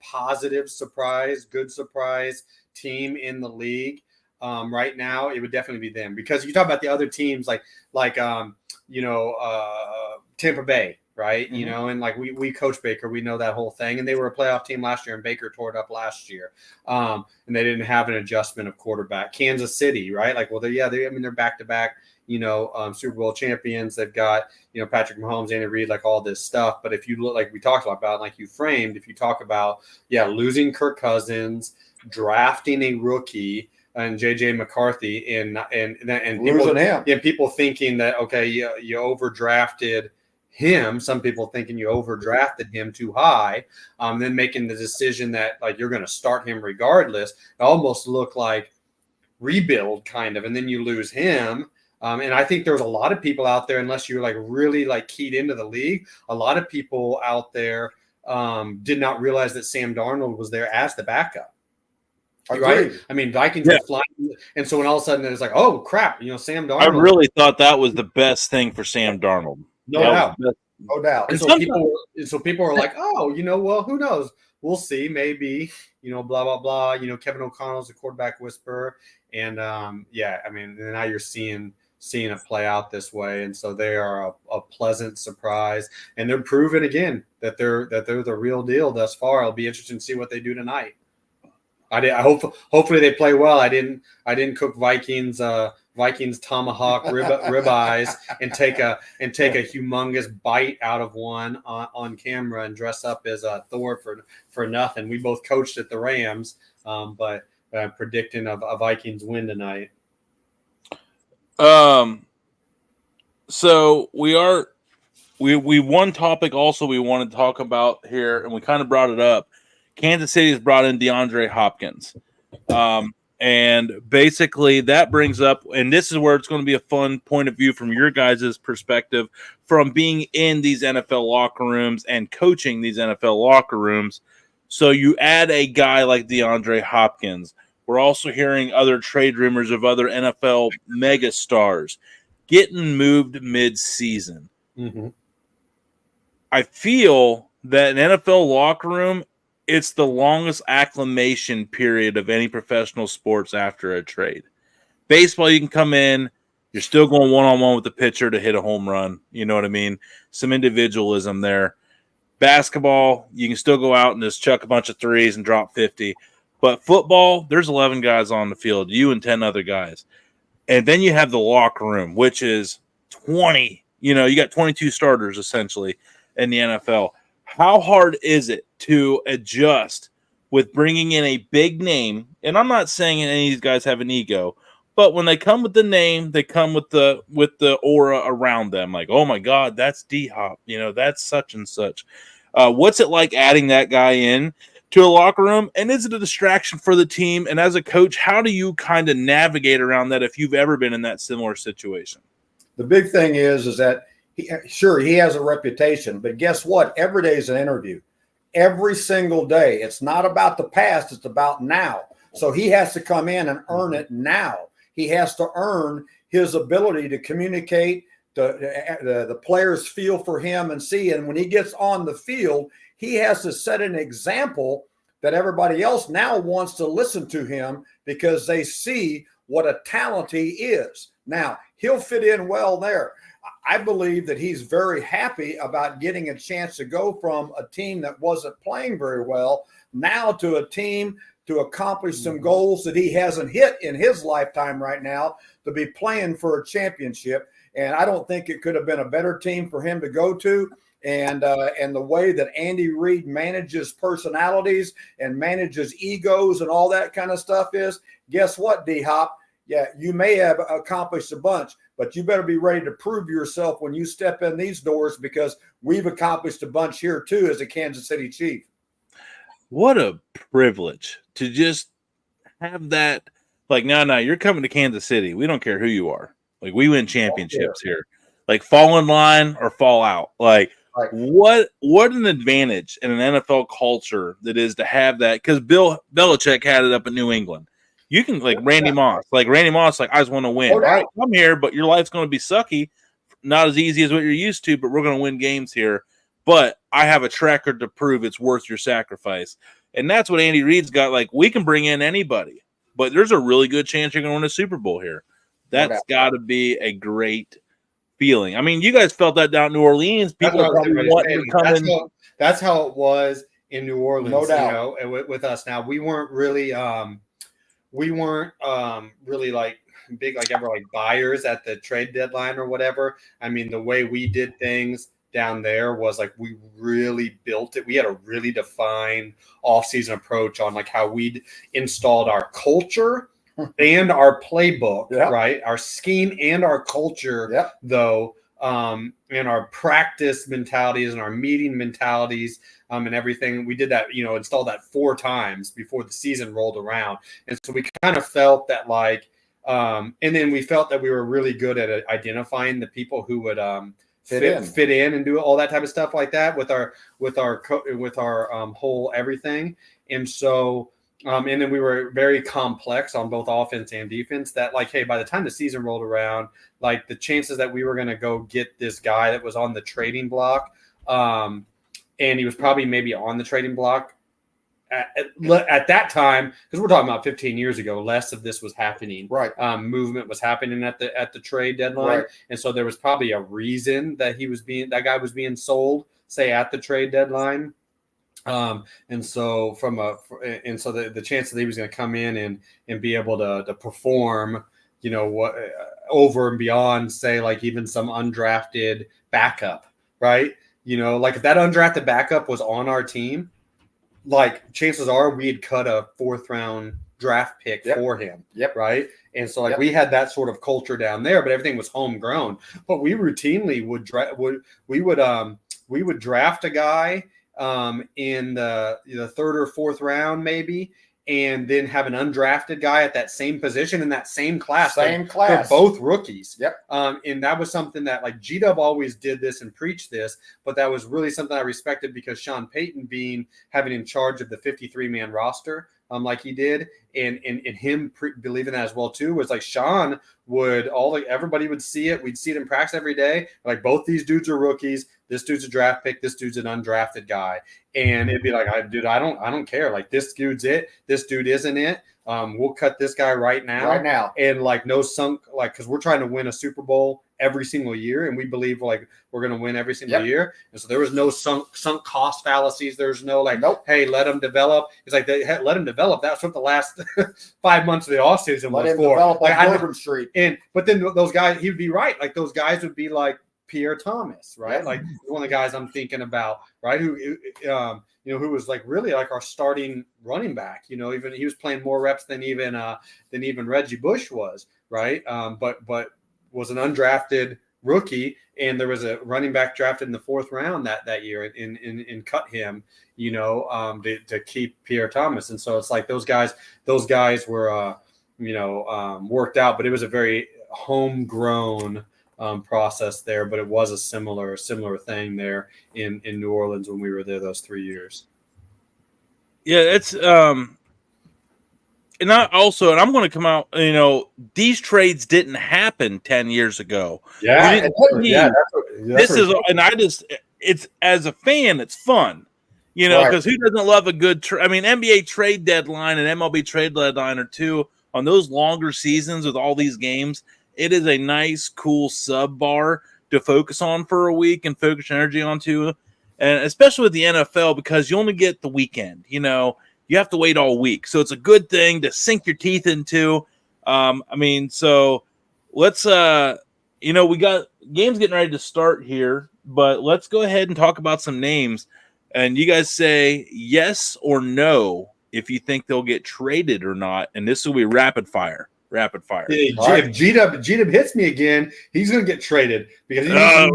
Speaker 2: positive surprise, good surprise team in the league right now, it would definitely be them. Because you talk about the other teams like Tampa Bay, right?
Speaker 3: Mm-hmm.
Speaker 2: And like we coach Baker, we know that whole thing, and they were a playoff team last year, and Baker tore it up last year, and they didn't have an adjustment of quarterback. Kansas City, right? Like, well, they're back to back. Super Bowl champions. They've got, Patrick Mahomes, Andy Reid, like all this stuff. But if you look, like we talked about, like you framed, if you talk about, losing Kirk Cousins, drafting a rookie and JJ McCarthy and
Speaker 3: losing him.
Speaker 2: Yeah, people thinking that, okay, you overdrafted him. Some people thinking you overdrafted him too high. Then making the decision that like you're going to start him regardless. It almost looked like rebuild kind of, and then you lose him. And I think there's a lot of people out there, unless you're like really like keyed into the league, a lot of people out there did not realize that Sam Darnold was there as the backup. Right? I mean, Vikings were flying, and so when all of a sudden it's like, oh crap, Sam Darnold.
Speaker 1: I really thought that was the best thing for Sam Darnold.
Speaker 2: No doubt.
Speaker 3: No doubt.
Speaker 2: And so people are like, oh, well, who knows? We'll see. Maybe, blah, blah, blah. Kevin O'Connell's a quarterback whisperer. And now you're seeing it play out this way. And so they are a pleasant surprise. And they're proving again that they're the real deal thus far. It'll be interesting to see what they do tonight. Hopefully they play well. I didn't cook Vikings tomahawk ribeyes and take a humongous bite out of one on camera and dress up as Thor for nothing. We both coached at the Rams, but predicting a Vikings win tonight.
Speaker 1: So we one topic also we want to talk about here, and we kind of brought it up. Kansas City has brought in DeAndre Hopkins. And basically that brings up, and this is where it's going to be a fun point of view from your guys' perspective from being in these NFL locker rooms and coaching these NFL locker rooms. So you add a guy like DeAndre Hopkins. We're also hearing other trade rumors of other NFL mega stars getting moved mid-season.
Speaker 2: Mm-hmm.
Speaker 1: I feel that an NFL locker room, it's the longest acclimation period of any professional sports after a trade. Baseball, you can come in, you're still going one-on-one with the pitcher to hit a home run. You know what I mean? Some individualism there. Basketball, you can still go out and just chuck a bunch of threes and drop 50. But football, there's 11 guys on the field, you and 10 other guys. And then you have the locker room, which is 20. You know, you got 22 starters essentially in the NFL. How hard is it to adjust with bringing in a big name? And I'm not saying any of these guys have an ego, but when they come with the name, they come with the aura around them. Like, oh my God, that's D-Hop. You know, that's such and such. What's it like adding that guy in to a locker room? And is it a distraction for the team? And as a coach, how do you kind of navigate around that if you've ever been in that similar situation?
Speaker 3: The big thing is that he has a reputation, but guess what? Every day is an interview. Every single day. It's not about the past. It's about now. So he has to come in and earn it now. He has to earn his ability to communicate. The players feel for him and see. And when he gets on the field, he has to set an example that everybody else now wants to listen to him because they see what a talent he is. Now, he'll fit in well there. I believe that he's very happy about getting a chance to go from a team that wasn't playing very well now to a team to accomplish some goals that he hasn't hit in his lifetime right now, to be playing for a championship. And I don't think it could have been a better team for him to go to. And the way that Andy Reid manages personalities and manages egos and all that kind of stuff is, guess what, D-Hop? Yeah, you may have accomplished a bunch, but you better be ready to prove yourself when you step in these doors, because we've accomplished a bunch here too as a Kansas City Chief.
Speaker 1: What a privilege to just have that. Like, no, you're coming to Kansas City. We don't care who you are. Like, we win championships here. Like, fall in line or fall out. Like, right. What an advantage in an NFL culture that is to have that, because Bill Belichick had it up in New England. You can, like Randy Moss. Like, Randy Moss, like, I just want to win. All right, come here, but your life's going to be sucky. Not as easy as what you're used to, but we're going to win games here. But I have a track record to prove it's worth your sacrifice. And that's what Andy Reid's got. Like, we can bring in anybody, but there's a really good chance you're going to win a Super Bowl here. That's got to be a great feeling. I mean, you guys felt that down in New Orleans. People probably wanting to come in.
Speaker 2: That's how it was in New Orleans.
Speaker 3: No doubt.
Speaker 2: You know, with us now, we weren't really like big, like ever like buyers at the trade deadline or whatever. I mean, the way we did things down there was like we really built it. We had a really defined off-season approach on like how we installed our culture and our playbook, right? Our scheme and our culture, though, and our practice mentalities and our meeting mentalities, and everything. We did that, you know, installed that 4 times before the season rolled around. And so we kind of felt that like, and then we felt that we were really good at identifying the people who would fit in and do all that type of stuff like that with our whole everything. And so, and then we were very complex on both offense and defense, that like, hey, by the time the season rolled around, like the chances that we were going to go get this guy that was on the trading block, and he was probably maybe on the trading block at that time, because we're talking about 15 years ago, less of this was happening. Right. Movement was happening at the trade deadline. Right. And so there was probably a reason that that guy was being sold, say, at the trade deadline. And so the chance that he was going to come in and be able to perform, you know, what over and beyond, say, like even some undrafted backup, right? You know, like if that undrafted backup was on our team, like chances are we'd cut a 4th round draft pick for him. Right. And so like we had that sort of culture down there, but everything was homegrown. But we routinely would we would draft a guy in the 3rd or 4th round maybe, and then have an undrafted guy at that same position in that same class. They're both rookies. And that was something that like G-Dub always did this and preached this, but that was really something I respected because Sean Payton having in charge of the 53-man roster, like he did, and him believing that as well too, was like Sean would everybody would see it. We'd see it in practice every day. Like both these dudes are rookies. This dude's a draft pick. This dude's an undrafted guy. And it'd be like, I don't care. Like this dude's it. This dude isn't it. We'll cut this guy right now. And like no sunk, like, cause we're trying to win a Super Bowl every single year. And we believe like we're going to win every single year. And so there was no sunk cost fallacies. There's no like, hey, let them develop. It's like let them develop. That's what the last 5 months of the offseason was for.
Speaker 3: Develop like Bourbon Street.
Speaker 2: But then those guys, he'd be right. Like those guys would be like Pierre Thomas, right? Like one of the guys I'm thinking about, right? Who, who was like really like our starting running back. Even he was playing more reps than even Reggie Bush was, right? But was an undrafted rookie, and there was a running back drafted in the 4th round that year, and cut him, to keep Pierre Thomas. And so it's like those guys were, worked out, but it was a very homegrown process there, but it was a similar thing there in New Orleans when we were there those 3 years.
Speaker 1: Yeah, it's and I'm going to come out. These trades didn't happen 10 years ago. It's as a fan, it's fun, because who doesn't love a good? NBA trade deadline and MLB trade deadline are two on those longer seasons with all these games. It is a nice, cool sub bar to focus on for a week and focus your energy onto, and especially with the NFL because you only get the weekend. You have to wait all week, so it's a good thing to sink your teeth into. So let's we got games getting ready to start here, but let's go ahead and talk about some names, and you guys say yes or no if you think they'll get traded or not, and this will be rapid fire.
Speaker 2: If G-Dub hits me again, he's going to get traded because
Speaker 1: I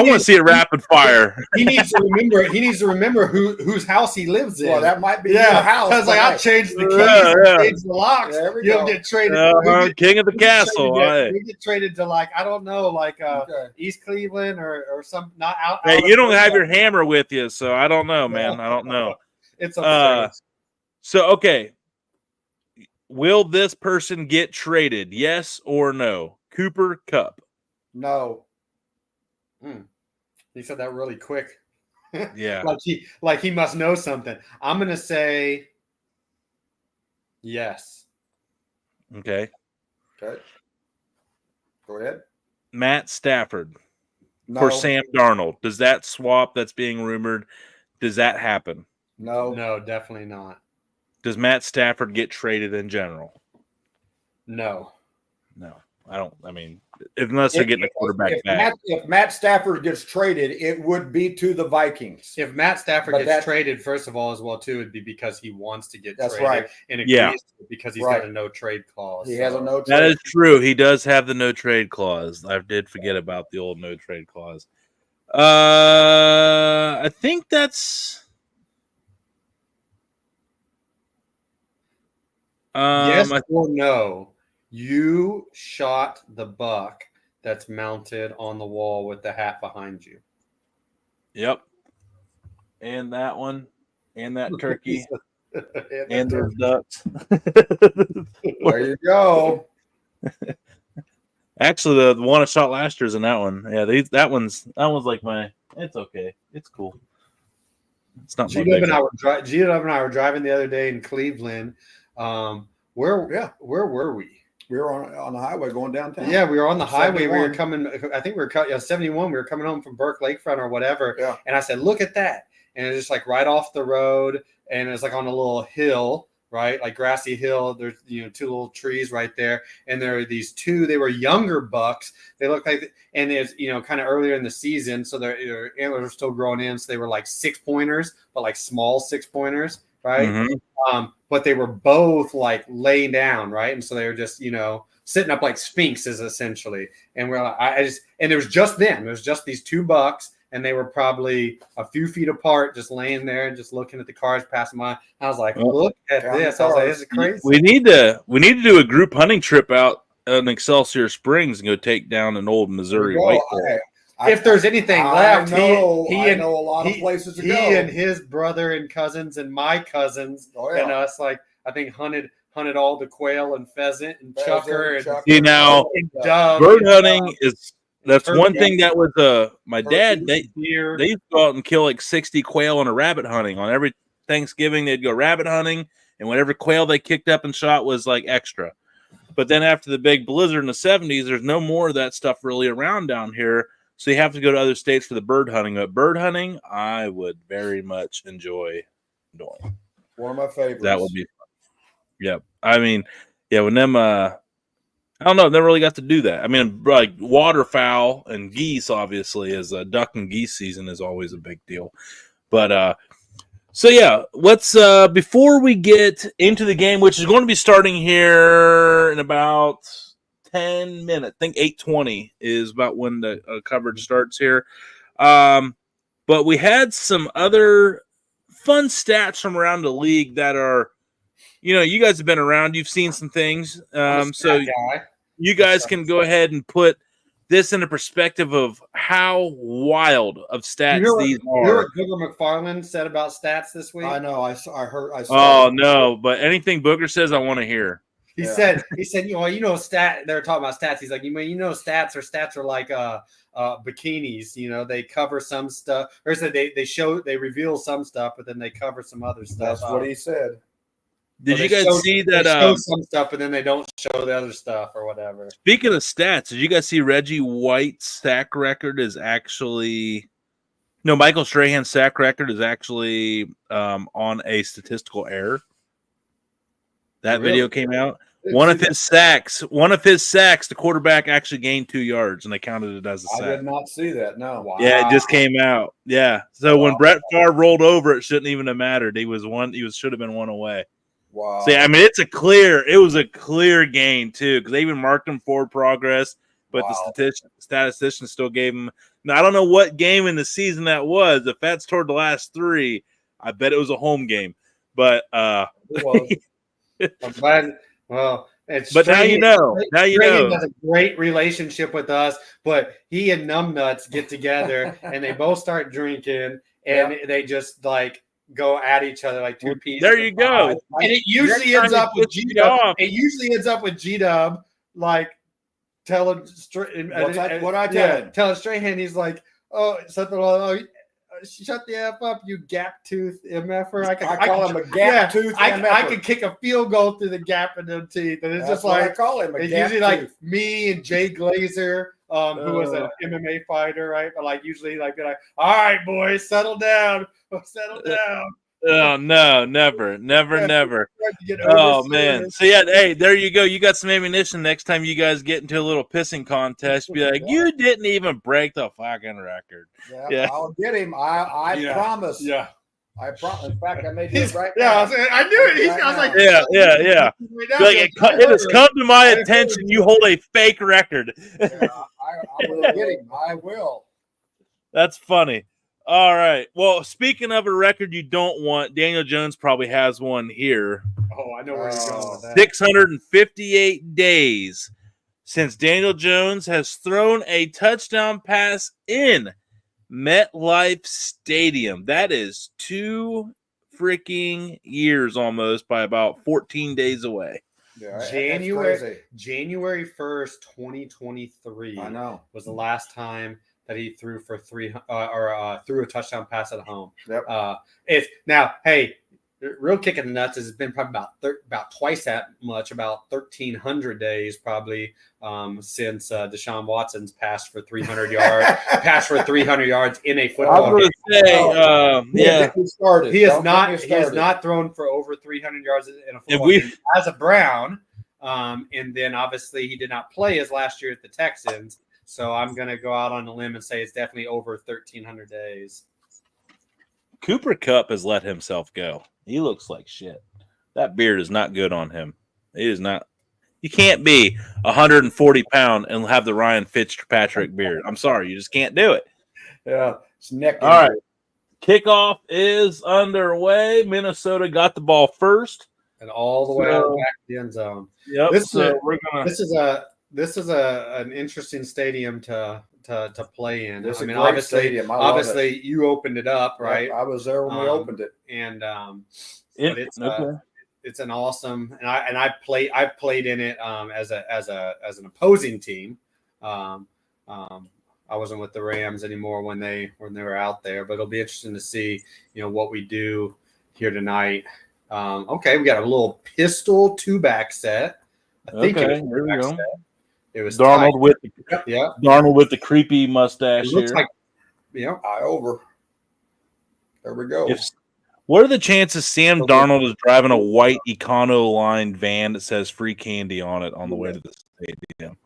Speaker 1: want to see a rapid fire.
Speaker 2: He needs to remember whose house he lives in.
Speaker 3: Well, that might be your house.
Speaker 2: I was like, I changed the keys, changed the locks. You'll get traded.
Speaker 1: King of the castle.
Speaker 2: We get traded to like I don't know, like East Cleveland or some not out.
Speaker 1: Hey, you don't have your hammer with you, so I don't know, man. I don't know.
Speaker 2: It's upstairs.
Speaker 1: So okay. Will this person get traded? Yes or no? Cooper Kupp.
Speaker 3: No.
Speaker 2: He said that really quick.
Speaker 1: Yeah.
Speaker 2: like he must know something. I'm going to say yes.
Speaker 1: Okay.
Speaker 3: Go ahead.
Speaker 1: Matt Stafford
Speaker 3: No.
Speaker 1: for Sam Darnold. Does that swap that's being rumored, does that happen?
Speaker 2: No, definitely not.
Speaker 1: Does Matt Stafford get traded in general?
Speaker 2: No.
Speaker 1: I don't. Unless they're getting a quarterback back.
Speaker 3: If Matt Stafford gets traded, it would be to the Vikings.
Speaker 2: If Matt Stafford gets traded, first of all, as well, too, it'd be because he wants to get traded.
Speaker 3: That's right.
Speaker 2: And agrees because he's got a no trade clause.
Speaker 3: He has a no trade.
Speaker 1: That is true. He does have the no trade clause. I did forget about the old no trade clause. I think that's.
Speaker 2: Yes or no? You shot the buck that's mounted on the wall with the hat behind you.
Speaker 1: Yep. And that one. And that turkey. and those ducks.
Speaker 3: There you go.
Speaker 1: Actually, the one I shot last year is in that one. Yeah, that one's like it's okay. It's cool. It's not
Speaker 2: G-Dub and I were driving the other day in Cleveland. Where were we?
Speaker 3: We were on the highway going downtown.
Speaker 2: Yeah, we were on the highway. 71. We were coming. I think we were 71. We were coming home from Burke Lakefront or whatever.
Speaker 3: Yeah.
Speaker 2: And I said, "Look at that!" And it's just like right off the road, and it's like on a little hill, right, like grassy hill. There's two little trees right there, and there are these two. They were younger bucks. They look like, and it's kind of earlier in the season, so their antlers are still growing in. So they were like 6-pointers, but like small 6-pointers. right?
Speaker 1: Mm-hmm.
Speaker 2: But they were both like laying down, right? And so they were just, sitting up like sphinxes essentially. And we're like, and it was just them. It was just these two bucks, and they were probably a few feet apart, just laying there and just looking at the cars passing by. I was like, look at this. I was like, this is crazy.
Speaker 1: We need to do a group hunting trip out in Excelsior Springs and go take down an old Missouri whitetail.
Speaker 2: If there's anything left,
Speaker 3: I know a lot of places to go.
Speaker 2: He and his brother and cousins and my cousins and us, like, I think hunted all the quail and pheasant and chucker and
Speaker 1: see now
Speaker 2: dove.
Speaker 1: Bird hunting that's one thing that was my dad they used to go out and kill like 60 quail on a rabbit hunting. On every Thanksgiving they'd go rabbit hunting, and whatever quail they kicked up and shot was like extra. But then after the big blizzard in the 70s, there's no more of that stuff really around down here. So you have to go to other states for the bird hunting. But bird hunting, I would very much enjoy doing.
Speaker 3: One of my favorites.
Speaker 1: That would be fun. Yep. I mean, yeah, when them, I don't know, never really got to do that. I mean, like waterfowl and geese, obviously, as duck and geese season is always a big deal. But so yeah, let's before we get into the game, which is going to be starting here in about 10 minutes. I think 8:20 is about when the coverage starts here. But we had some other fun stats from around the league that are, you guys have been around. You've seen some things. So you guys can go ahead and put this into perspective of how wild of stats these are.
Speaker 2: You hear what Booger McFarland said about stats this week?
Speaker 3: I know. I saw.
Speaker 1: Oh, no. But anything Booger says, I want to hear.
Speaker 2: He said, stat. They're talking about stats. He's like, stats are like bikinis. They cover some stuff, or said they reveal some stuff, but then they cover some other stuff.
Speaker 3: That's what he said.
Speaker 1: Did you guys see that?
Speaker 2: They show some stuff, but then they don't show the other stuff or whatever.
Speaker 1: Speaking of stats, did you guys see Reggie White's sack record is actually? No, Michael Strahan's sack record is actually on a statistical error. That video came out. One of his sacks, the quarterback actually gained 2 yards, and they counted it as a sack.
Speaker 3: I did not see that. No.
Speaker 2: Wow.
Speaker 1: Yeah, it just came out. Yeah. So when Brett Favre rolled over, it shouldn't even have mattered. He should have been one away.
Speaker 3: Wow.
Speaker 1: See, I mean, it was a clear gain too, because they even marked him forward progress, but the statistician still gave him. Now I don't know what game in the season that was. If that's toward the last three, I bet it was a home game. But
Speaker 2: it was. I'm glad. Well,
Speaker 1: but now you know. Now you know.
Speaker 2: Has a great relationship with us, but he and Numbnuts get together and they both start drinking, and they just like go at each other like two pieces.
Speaker 1: There you go.
Speaker 2: And it usually ends up with G-Dub. It usually ends up with G-Dub like telling straight.
Speaker 3: What I tell him?
Speaker 2: Telling Strahan, he's like, something like, shut the F up, you gap tooth MFer. I
Speaker 3: call him a gap tooth MFer.
Speaker 2: I could kick a field goal through the gap in them teeth. And it's just like,
Speaker 3: I call him a
Speaker 2: it's
Speaker 3: gap
Speaker 2: usually
Speaker 3: tooth.
Speaker 2: like me and Jay Glazer, who was an MMA fighter, right? But like usually like they're like, all right, boys, settle down. Settle down.
Speaker 1: Oh no, never. Oh man. So yeah, hey, there you go. You got some ammunition next time you guys get into a little pissing contest. Be like, you didn't even break the fucking record.
Speaker 3: Yeah. I'll get him. I promise.
Speaker 2: Yeah.
Speaker 3: I promise. In fact, I may do it right
Speaker 2: now.
Speaker 3: now.
Speaker 2: I knew it. I was like,
Speaker 1: yeah. Like, it has come to my attention. You hold a fake record.
Speaker 3: I will get him. I will.
Speaker 1: That's funny. All right. Well, speaking of a record you don't want, Daniel Jones probably has one here.
Speaker 2: Oh, I know where you're going with that.
Speaker 1: 658 days since Daniel Jones has thrown a touchdown pass in MetLife Stadium. That is 2 freaking years almost, by about 14 days away.
Speaker 3: Yeah,
Speaker 2: January 1st, 2023.
Speaker 3: I know.
Speaker 2: Was the last time that he threw for threw a touchdown pass at home.
Speaker 3: Yep.
Speaker 2: It's now, hey, real kick in the nuts has been probably about twice that much, about 1,300 days probably since Deshaun Watson's passed for 300 yards in a football game. He has not thrown for over 300 yards in a football game as a Brown. And then obviously he did not play his last year at the Texans. So I'm going to go out on a limb and say it's definitely over 1,300 days.
Speaker 1: Cooper Kupp has let himself go. He looks like shit. That beard is not good on him. It is not. You can't be 140 pound and have the Ryan Fitzpatrick beard. I'm sorry, you just can't do it.
Speaker 3: Yeah, it's neck.
Speaker 1: All right, kickoff is underway. Minnesota got the ball first,
Speaker 2: and all the way out back to the end zone.
Speaker 1: Yep.
Speaker 2: This is an interesting stadium to play in.
Speaker 3: This is a great stadium.
Speaker 2: Obviously, you opened it up, right?
Speaker 3: Yep, I was there when we opened it,
Speaker 2: and it's an awesome. And I've played in it as an opposing team. I wasn't with the Rams anymore when they were out there, but it'll be interesting to see what we do here tonight. Okay, we got a little pistol 2-back set. I think it was 2-back set. It was
Speaker 1: Darnold
Speaker 2: tight.
Speaker 1: Darnold with the creepy mustache.
Speaker 2: It looks
Speaker 1: here.
Speaker 2: like
Speaker 3: eye over. There we go.
Speaker 1: What are the chances Sam Darnold is driving a white Econo-line van that says free candy on it on the way to the stadium?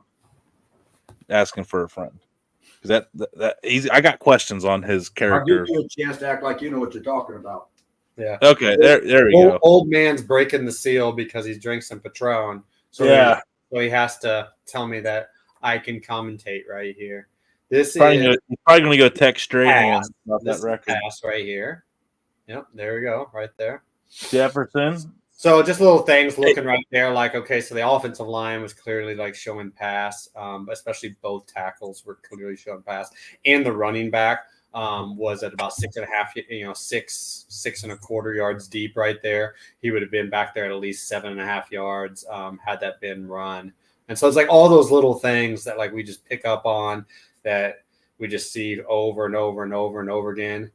Speaker 1: Asking for a friend. Because I got questions on his character.
Speaker 3: I'll give you a chance to act like you know what you're talking about.
Speaker 2: Yeah.
Speaker 1: Okay, there we go.
Speaker 2: Old man's breaking the seal because he's drank some Patron. So he has to tell me that I can commentate right here. He's probably
Speaker 1: going to go text straight hands about
Speaker 2: that
Speaker 1: record.
Speaker 2: Pass right here. Yep, there we go, right there.
Speaker 1: Jefferson.
Speaker 2: So just little things looking right there, like, okay, so the offensive line was clearly like showing pass, especially both tackles were clearly showing pass, and the running back was at about 6.5, 6.25 yards deep right there. He would have been back there at least 7.5 yards had that been run. And so it's like all those little things that like we just pick up on that we just see over and over and over and over again.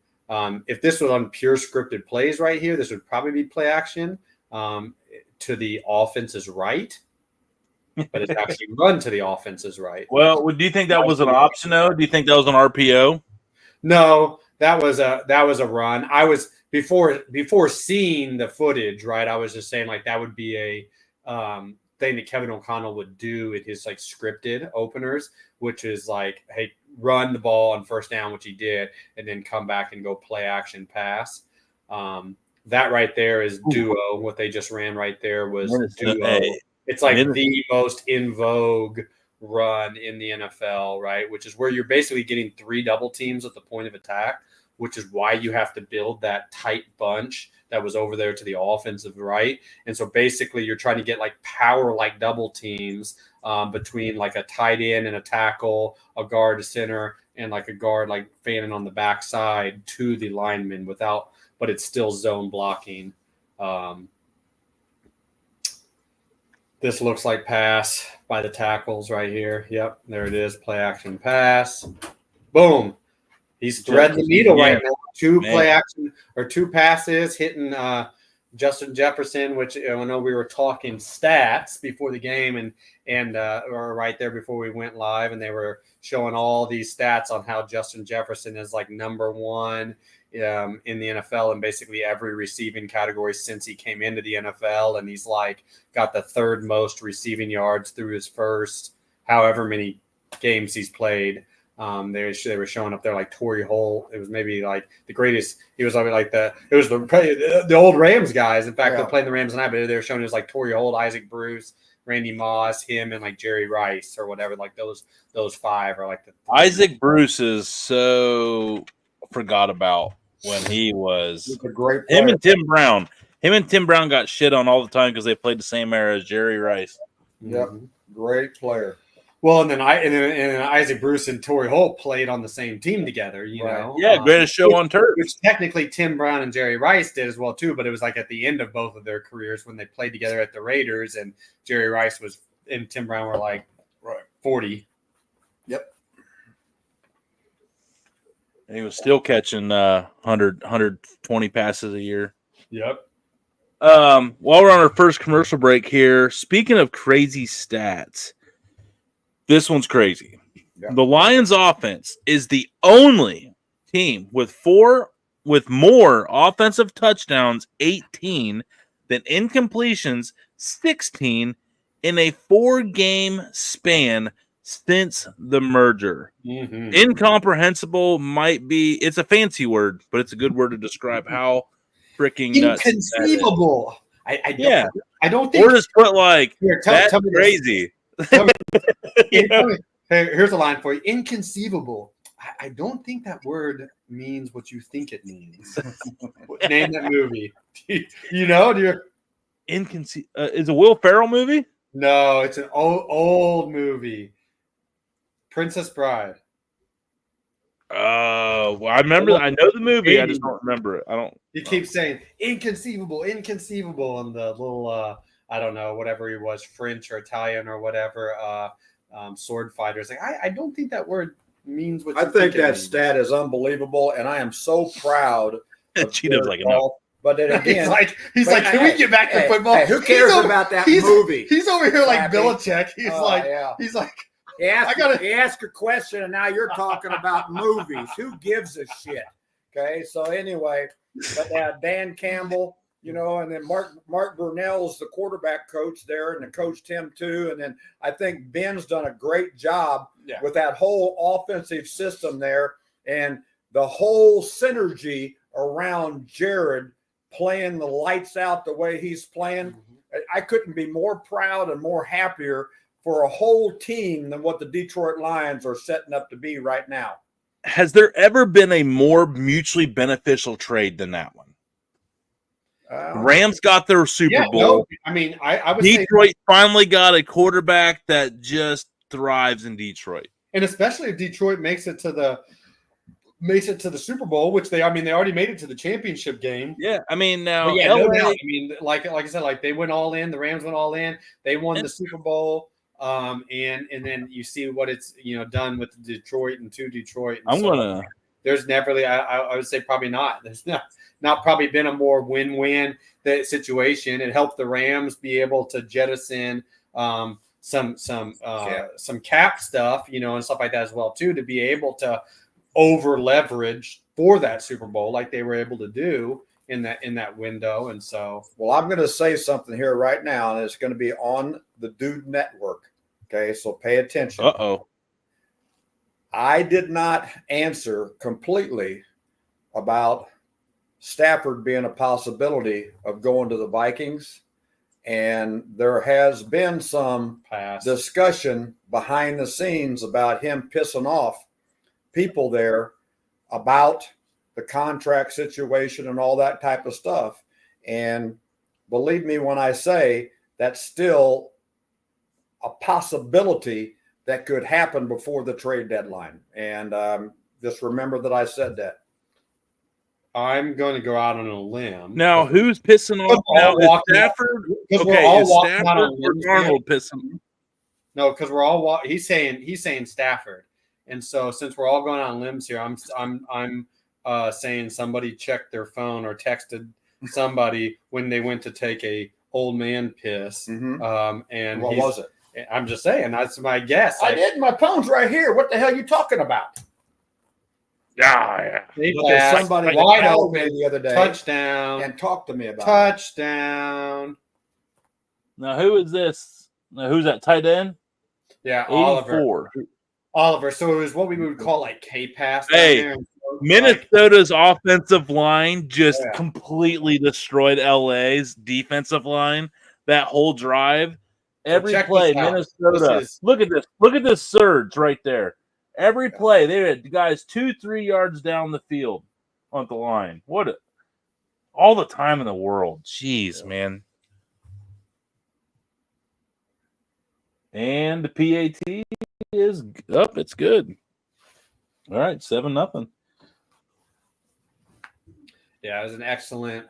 Speaker 2: If this was on pure scripted plays right here, this would probably be play action to the offense's right, but it's actually run to the offense's right.
Speaker 1: Well, do you think that was an option though? Do you think that was an RPO?
Speaker 2: No, that was a run. I was before seeing the footage, right? I was just saying like that would be a thing that Kevin O'Connell would do in his like scripted openers, which is like, hey, run the ball on first down, which he did, and then come back and go play action pass. That right there is duo. What they just ran right there was duo. It's like the most in vogue run in the NFL, right? Which is where you're basically getting 3 double teams at the point of attack, which is why you have to build that tight bunch that was over there to the offensive right. And so basically you're trying to get like power like double teams between like a tight end and a tackle, a guard to center, and like a guard like fanning on the backside to the lineman but it's still zone blocking. This looks like pass by the tackles right here. Yep, there it is. Play action pass. Boom. He's threading the needle right now. 2 play action or 2 passes hitting Justin Jefferson, which I know we were talking stats before the game and or right there before we went live, and they were showing all these stats on how Justin Jefferson is like number 1 in the NFL in basically every receiving category since he came into the NFL, and he's like got the 3rd most receiving yards through his first however many games he's played. They were showing up there like Torrey Holt. It was maybe like the greatest. He was like the old Rams guys. In fact, they're playing the Rams tonight, but they were showing it was like Torrey Holt, Isaac Bruce, Randy Moss, him, and like Jerry Rice or whatever. Like those 5 are like the
Speaker 1: Isaac Bruce is so forgot about when he was
Speaker 3: a great player.
Speaker 1: Him and Tim Brown got shit on all the time because they played the same era as Jerry Rice.
Speaker 3: Yep, great player.
Speaker 2: Well, and then Isaac Bruce and Torrey Holt played on the same team together, you know.
Speaker 1: Yeah, greatest show on turf.
Speaker 2: Which technically Tim Brown and Jerry Rice did as well too, but it was like at the end of both of their careers when they played together at the Raiders, and Jerry Rice and Tim Brown were like 40.
Speaker 3: Yep.
Speaker 1: And he was still catching 120 passes a year.
Speaker 2: Yep.
Speaker 1: While we're on our first commercial break here, speaking of crazy stats, this one's crazy. Yeah. The Lions offense is the only team with more offensive touchdowns, 18, than incompletions, 16, in a 4-game span since the merger.
Speaker 2: Mm-hmm.
Speaker 1: Incomprehensible might be, it's a fancy word, but it's a good word to describe how freaking nuts.
Speaker 2: Inconceivable. I don't think.
Speaker 1: Or just put like,
Speaker 2: Here,
Speaker 1: that's
Speaker 2: tell me
Speaker 1: crazy.
Speaker 2: Tell me,
Speaker 1: Yeah.
Speaker 2: tell me. Hey, here's a line for you. Inconceivable. I don't think that word means what you think it means. Name that movie. You know?
Speaker 1: Is a Will Ferrell movie?
Speaker 2: No, it's an old movie. Princess Bride.
Speaker 1: Well, I remember. I know the movie. I just
Speaker 2: 80s.
Speaker 1: don't remember it. I don't.
Speaker 2: He keeps saying inconceivable, inconceivable, and the little I don't know, whatever he was, French or Italian or whatever, sword fighters. Like I don't think that word means what
Speaker 3: I
Speaker 2: you
Speaker 3: think
Speaker 2: it
Speaker 3: that
Speaker 2: means.
Speaker 3: stat is unbelievable, and I am so proud of
Speaker 1: Cheetah's
Speaker 3: Jared
Speaker 1: like,
Speaker 3: Goff. But then again,
Speaker 2: he's like, can we get back to football?
Speaker 3: Hey, who cares about that movie?
Speaker 2: He's over here like
Speaker 3: Slappy.
Speaker 2: Belichick. He's like,
Speaker 3: he asked a question, and now you're talking about movies. Who gives a shit? Okay, so anyway, but Dan Campbell, you know, and then Mark Brunell's the quarterback coach there, and the coached him too. And then I think Ben's done a great job with that whole offensive system there, and the whole synergy around Jared playing the lights out the way he's playing. I couldn't be more proud and more happier for a whole team than what the Detroit Lions are setting up to be right now.
Speaker 1: Has there ever been a more mutually beneficial trade than that one? Rams got their Super Bowl.
Speaker 2: No, I mean, I would
Speaker 1: Detroit finally got a quarterback that just thrives in Detroit.
Speaker 2: And especially if Detroit makes it to the Super Bowl, which they already made it to the championship game.
Speaker 1: Yeah, I mean now,
Speaker 2: LA, no doubt. I mean, like I said, like they went all in. The Rams went all in. They won the Super Bowl, and then you see what it's done with Detroit and to Detroit. And there's never really, I would say probably not. There's not probably been a more win-win situation. It helped the Rams be able to jettison some cap stuff, and stuff like that as well too, to be able to over leverage for that Super Bowl like they were able to do in that window. And so,
Speaker 3: well, I'm going to say something here right now, and it's going to be on the Dude Network. Okay, so pay attention. I did not answer completely about Stafford being a possibility of going to the Vikings. And there has been some discussion behind the scenes about him pissing off people there about the contract situation and all that type of stuff. And believe me when I say that's still a possibility that could happen before the trade deadline. And just remember that I said that.
Speaker 2: I'm going to go out on a limb.
Speaker 1: Now, who's pissing off now? Is Stafford? Okay, is Stafford or Darnold pissing?
Speaker 2: No, because we're all he's saying Stafford. And so since we're all going on limbs here, I'm saying somebody checked their phone or texted somebody when they went to take a old man piss. And
Speaker 3: what was it?
Speaker 2: I'm just saying that's my guess.
Speaker 3: I did. My phone's right here. What the hell are you talking about?
Speaker 1: Yeah.
Speaker 3: Somebody
Speaker 2: wide
Speaker 3: called
Speaker 2: open
Speaker 3: me the other day,
Speaker 2: touchdown,
Speaker 3: and talked to me about
Speaker 2: touchdown.
Speaker 1: Now, who is this? Now, who's that tight end?
Speaker 2: Yeah,
Speaker 1: 84.
Speaker 2: Oliver. So it was what we would call like K-pass.
Speaker 1: Hey, Minnesota's offensive line just completely destroyed LA's defensive line. That whole drive, every play, Minnesota. Look at this. Look at this surge right there. Every play, they had guys 2-3 yards down the field on the line. All the time in the world. Jeez, man. And the PAT is up. It's good. All right, 7-0.
Speaker 2: Yeah, it was an excellent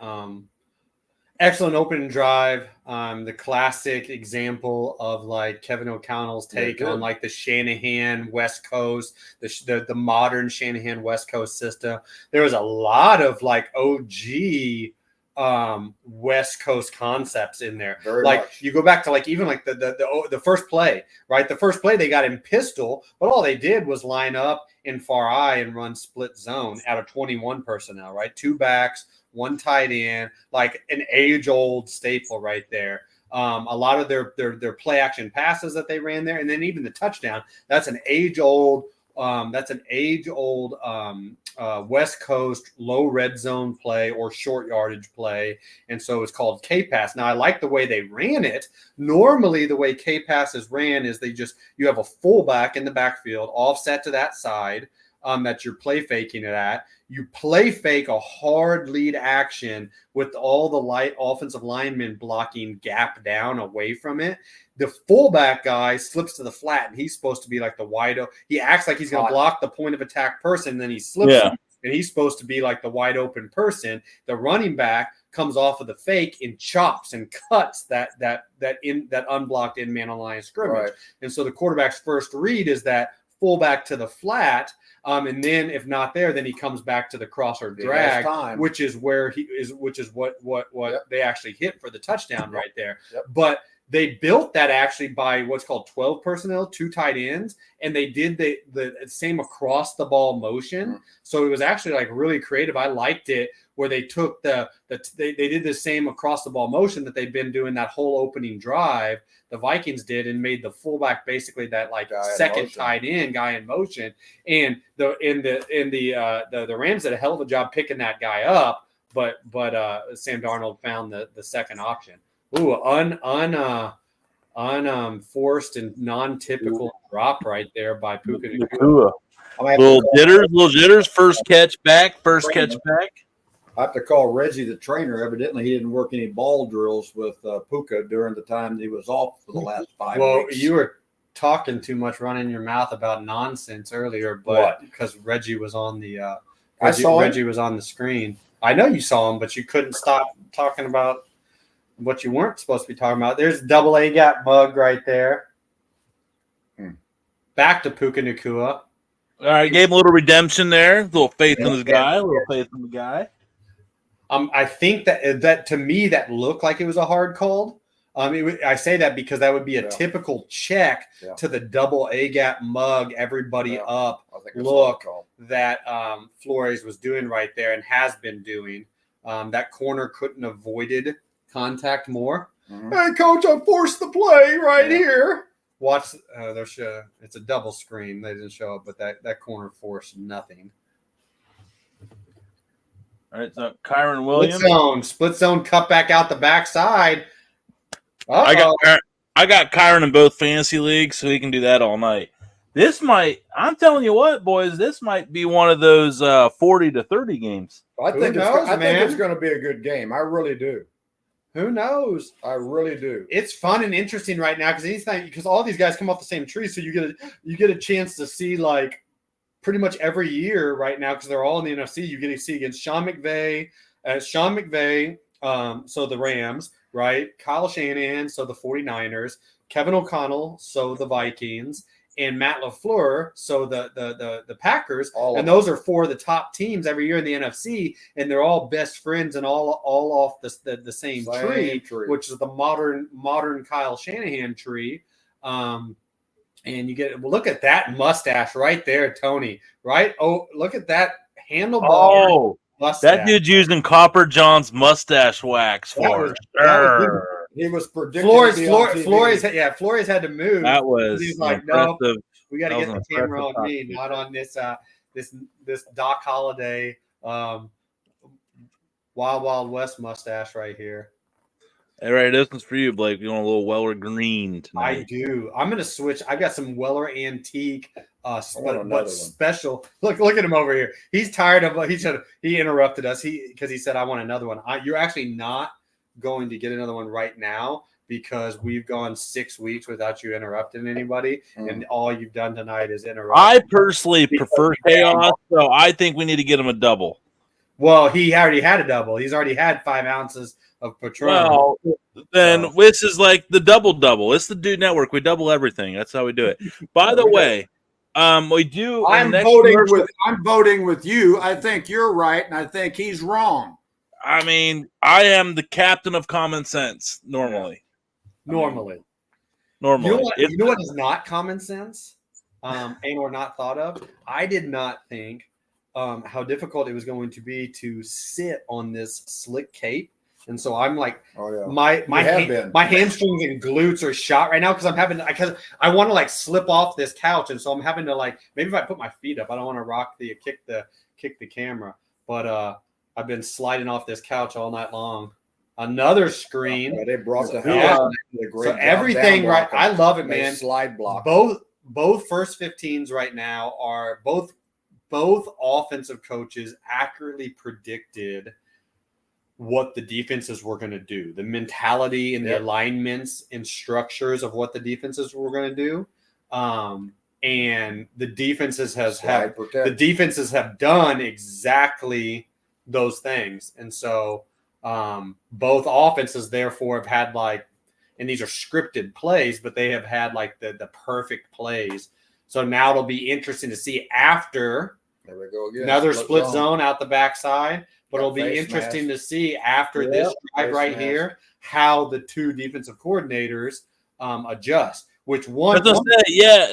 Speaker 2: opening drive. The classic example of like Kevin O'Connell's take on like the Shanahan West Coast, the modern Shanahan West Coast system. There was a lot of like OG West Coast concepts in there.
Speaker 3: Very
Speaker 2: like
Speaker 3: much.
Speaker 2: You go back to like even like the first play, right? The first play they got in pistol, but all they did was line up in far eye and run split zone out of 21 personnel, right? 2 backs, 1 tight end, like an age-old staple right there. A lot of their play action passes that they ran there, and then even the touchdown, that's an age-old That's an age-old West Coast low red zone play or short yardage play, and so it's called K-Pass. Now, I like the way they ran it. Normally, the way K-Pass is ran is you have a fullback in the backfield offset to that side that you're play faking it at. You play fake a hard lead action with all the light offensive linemen blocking gap down away from it. The fullback guy slips to the flat, and he's supposed to be like the wide open. He acts like he's going to block the point of attack person, and then he slips him, and he's supposed to be like the wide open person. The running back comes off of the fake and chops and cuts that unblocked in man on line scrimmage. Right. And so the quarterback's first read is that fullback to the flat. And then if not there, then he comes back to the cross or drag, which is where which is what they actually hit for the touchdown right there. Yep. But they built that actually by what's called 12 personnel, 2 tight ends, and they did the same across the ball motion. Mm-hmm. So it was actually like really creative. I liked it where they took they did the same across the ball motion that they've been doing that whole opening drive. The Vikings did, and made the fullback basically that like second tight end guy in motion. And the Rams did a hell of a job picking that guy up, but Sam Darnold found the second option. Ooh, unforced and non-typical drop right there by Puka Nacua.
Speaker 1: Little jitters. First catch back.
Speaker 3: I have to call Reggie the trainer. Evidently, he didn't work any ball drills with Puka during the time he was off for the last 5 weeks.
Speaker 2: Well, you were talking too much, running your mouth about nonsense earlier, but because Reggie was on the Reggie was on the screen. I know you saw him, but you couldn't stop talking about what you weren't supposed to be talking about. There's double A gap bug right there. Back to Puka Nacua.
Speaker 1: All right, gave him a little redemption there. A little faith in his guy.
Speaker 2: I think that to me that looked like it was a hard call. I say that because that would be a typical check to the double A gap mug everybody up look that Flores was doing right there and has been doing. That corner couldn't have avoided contact more. Mm-hmm. Hey, coach, I forced the play here. Watch. It's a double screen. They didn't show up, but that corner forced nothing.
Speaker 1: All right, so Kyron Williams.
Speaker 2: Split zone, cut back out the backside.
Speaker 1: I got Kyron in both fantasy leagues, so he can do that all night. I'm telling you what, boys, this might be one of those 40-30 games.
Speaker 3: I think it's going to be a good game. I really do.
Speaker 2: Who knows?
Speaker 3: I really do.
Speaker 2: It's fun and interesting right now because all these guys come off the same tree, so you get a chance to see like pretty much every year right now because they're all in the NFC. You get to see against Sean McVay, so the Rams, right? Kyle Shanahan, so the 49ers, Kevin O'Connell, so the Vikings, and Matt LaFleur, so the Packers. Those are 4 of the top teams every year in the NFC, and they're all best friends and all off the same tree, which is the modern Kyle Shanahan tree. And you look at that mustache right there, Tony. Right? Oh, look at that handlebar mustache.
Speaker 1: That dude's using Copper John's mustache wax for sure.
Speaker 3: He was predicting
Speaker 2: Flores had to move.
Speaker 1: That was
Speaker 2: he's like, no, we got to get the camera on me, not on this Doc Holliday Wild Wild West mustache right here.
Speaker 1: All right, this one's for you, Blake. You want a little Weller green tonight?
Speaker 2: I do. I'm gonna switch. I've got some Weller antique, but special. Look at him over here. He's tired of. He interrupted us. Because he said I want another one. You're actually not going to get another one right now because we've gone 6 weeks without you interrupting anybody, and all you've done tonight is interrupt.
Speaker 1: I personally prefer chaos, so I think we need to get him a double.
Speaker 2: Well, he already had a double. He's already had 5 ounces of Patron.
Speaker 1: Well, then this is like the double. It's the Dude Network. We double everything. That's how we do it. By the way, we do.
Speaker 3: I'm voting with you. I think you're right, and I think he's wrong.
Speaker 1: I mean, I am the captain of common sense normally.
Speaker 2: Normally. You know what is not common sense and or not thought of? I did not think how difficult it was going to be to sit on this slick cape And so I'm like,
Speaker 3: Oh yeah.
Speaker 2: my hamstrings and glutes are shot right now because I want to like slip off this couch, and so I'm having to like maybe if I put my feet up, I don't want to kick the camera, but I've been sliding off this couch all night long. Another screen.
Speaker 3: They brought the
Speaker 2: hell. So everything right. I love it, man.
Speaker 3: Slide block.
Speaker 2: Both first 15s right now are both offensive coaches accurately predicted what the defenses were going to do, the mentality and the alignments and structures of what the defenses were going to do. And the defenses have done exactly those things. And so both offenses therefore have had like, and these are scripted plays, but they have had like the perfect plays. So now it'll be interesting to see after
Speaker 3: there we go again.
Speaker 2: Another split zone out the backside. But it'll be interesting to see after this drive right here how the two defensive coordinators adjust.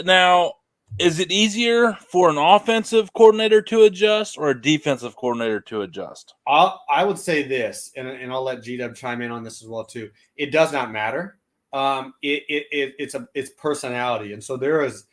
Speaker 1: Now, is it easier for an offensive coordinator to adjust or a defensive coordinator to adjust?
Speaker 2: I would say this, and I'll let G-Dub chime in on this as well too. It does not matter. It's personality, and so there is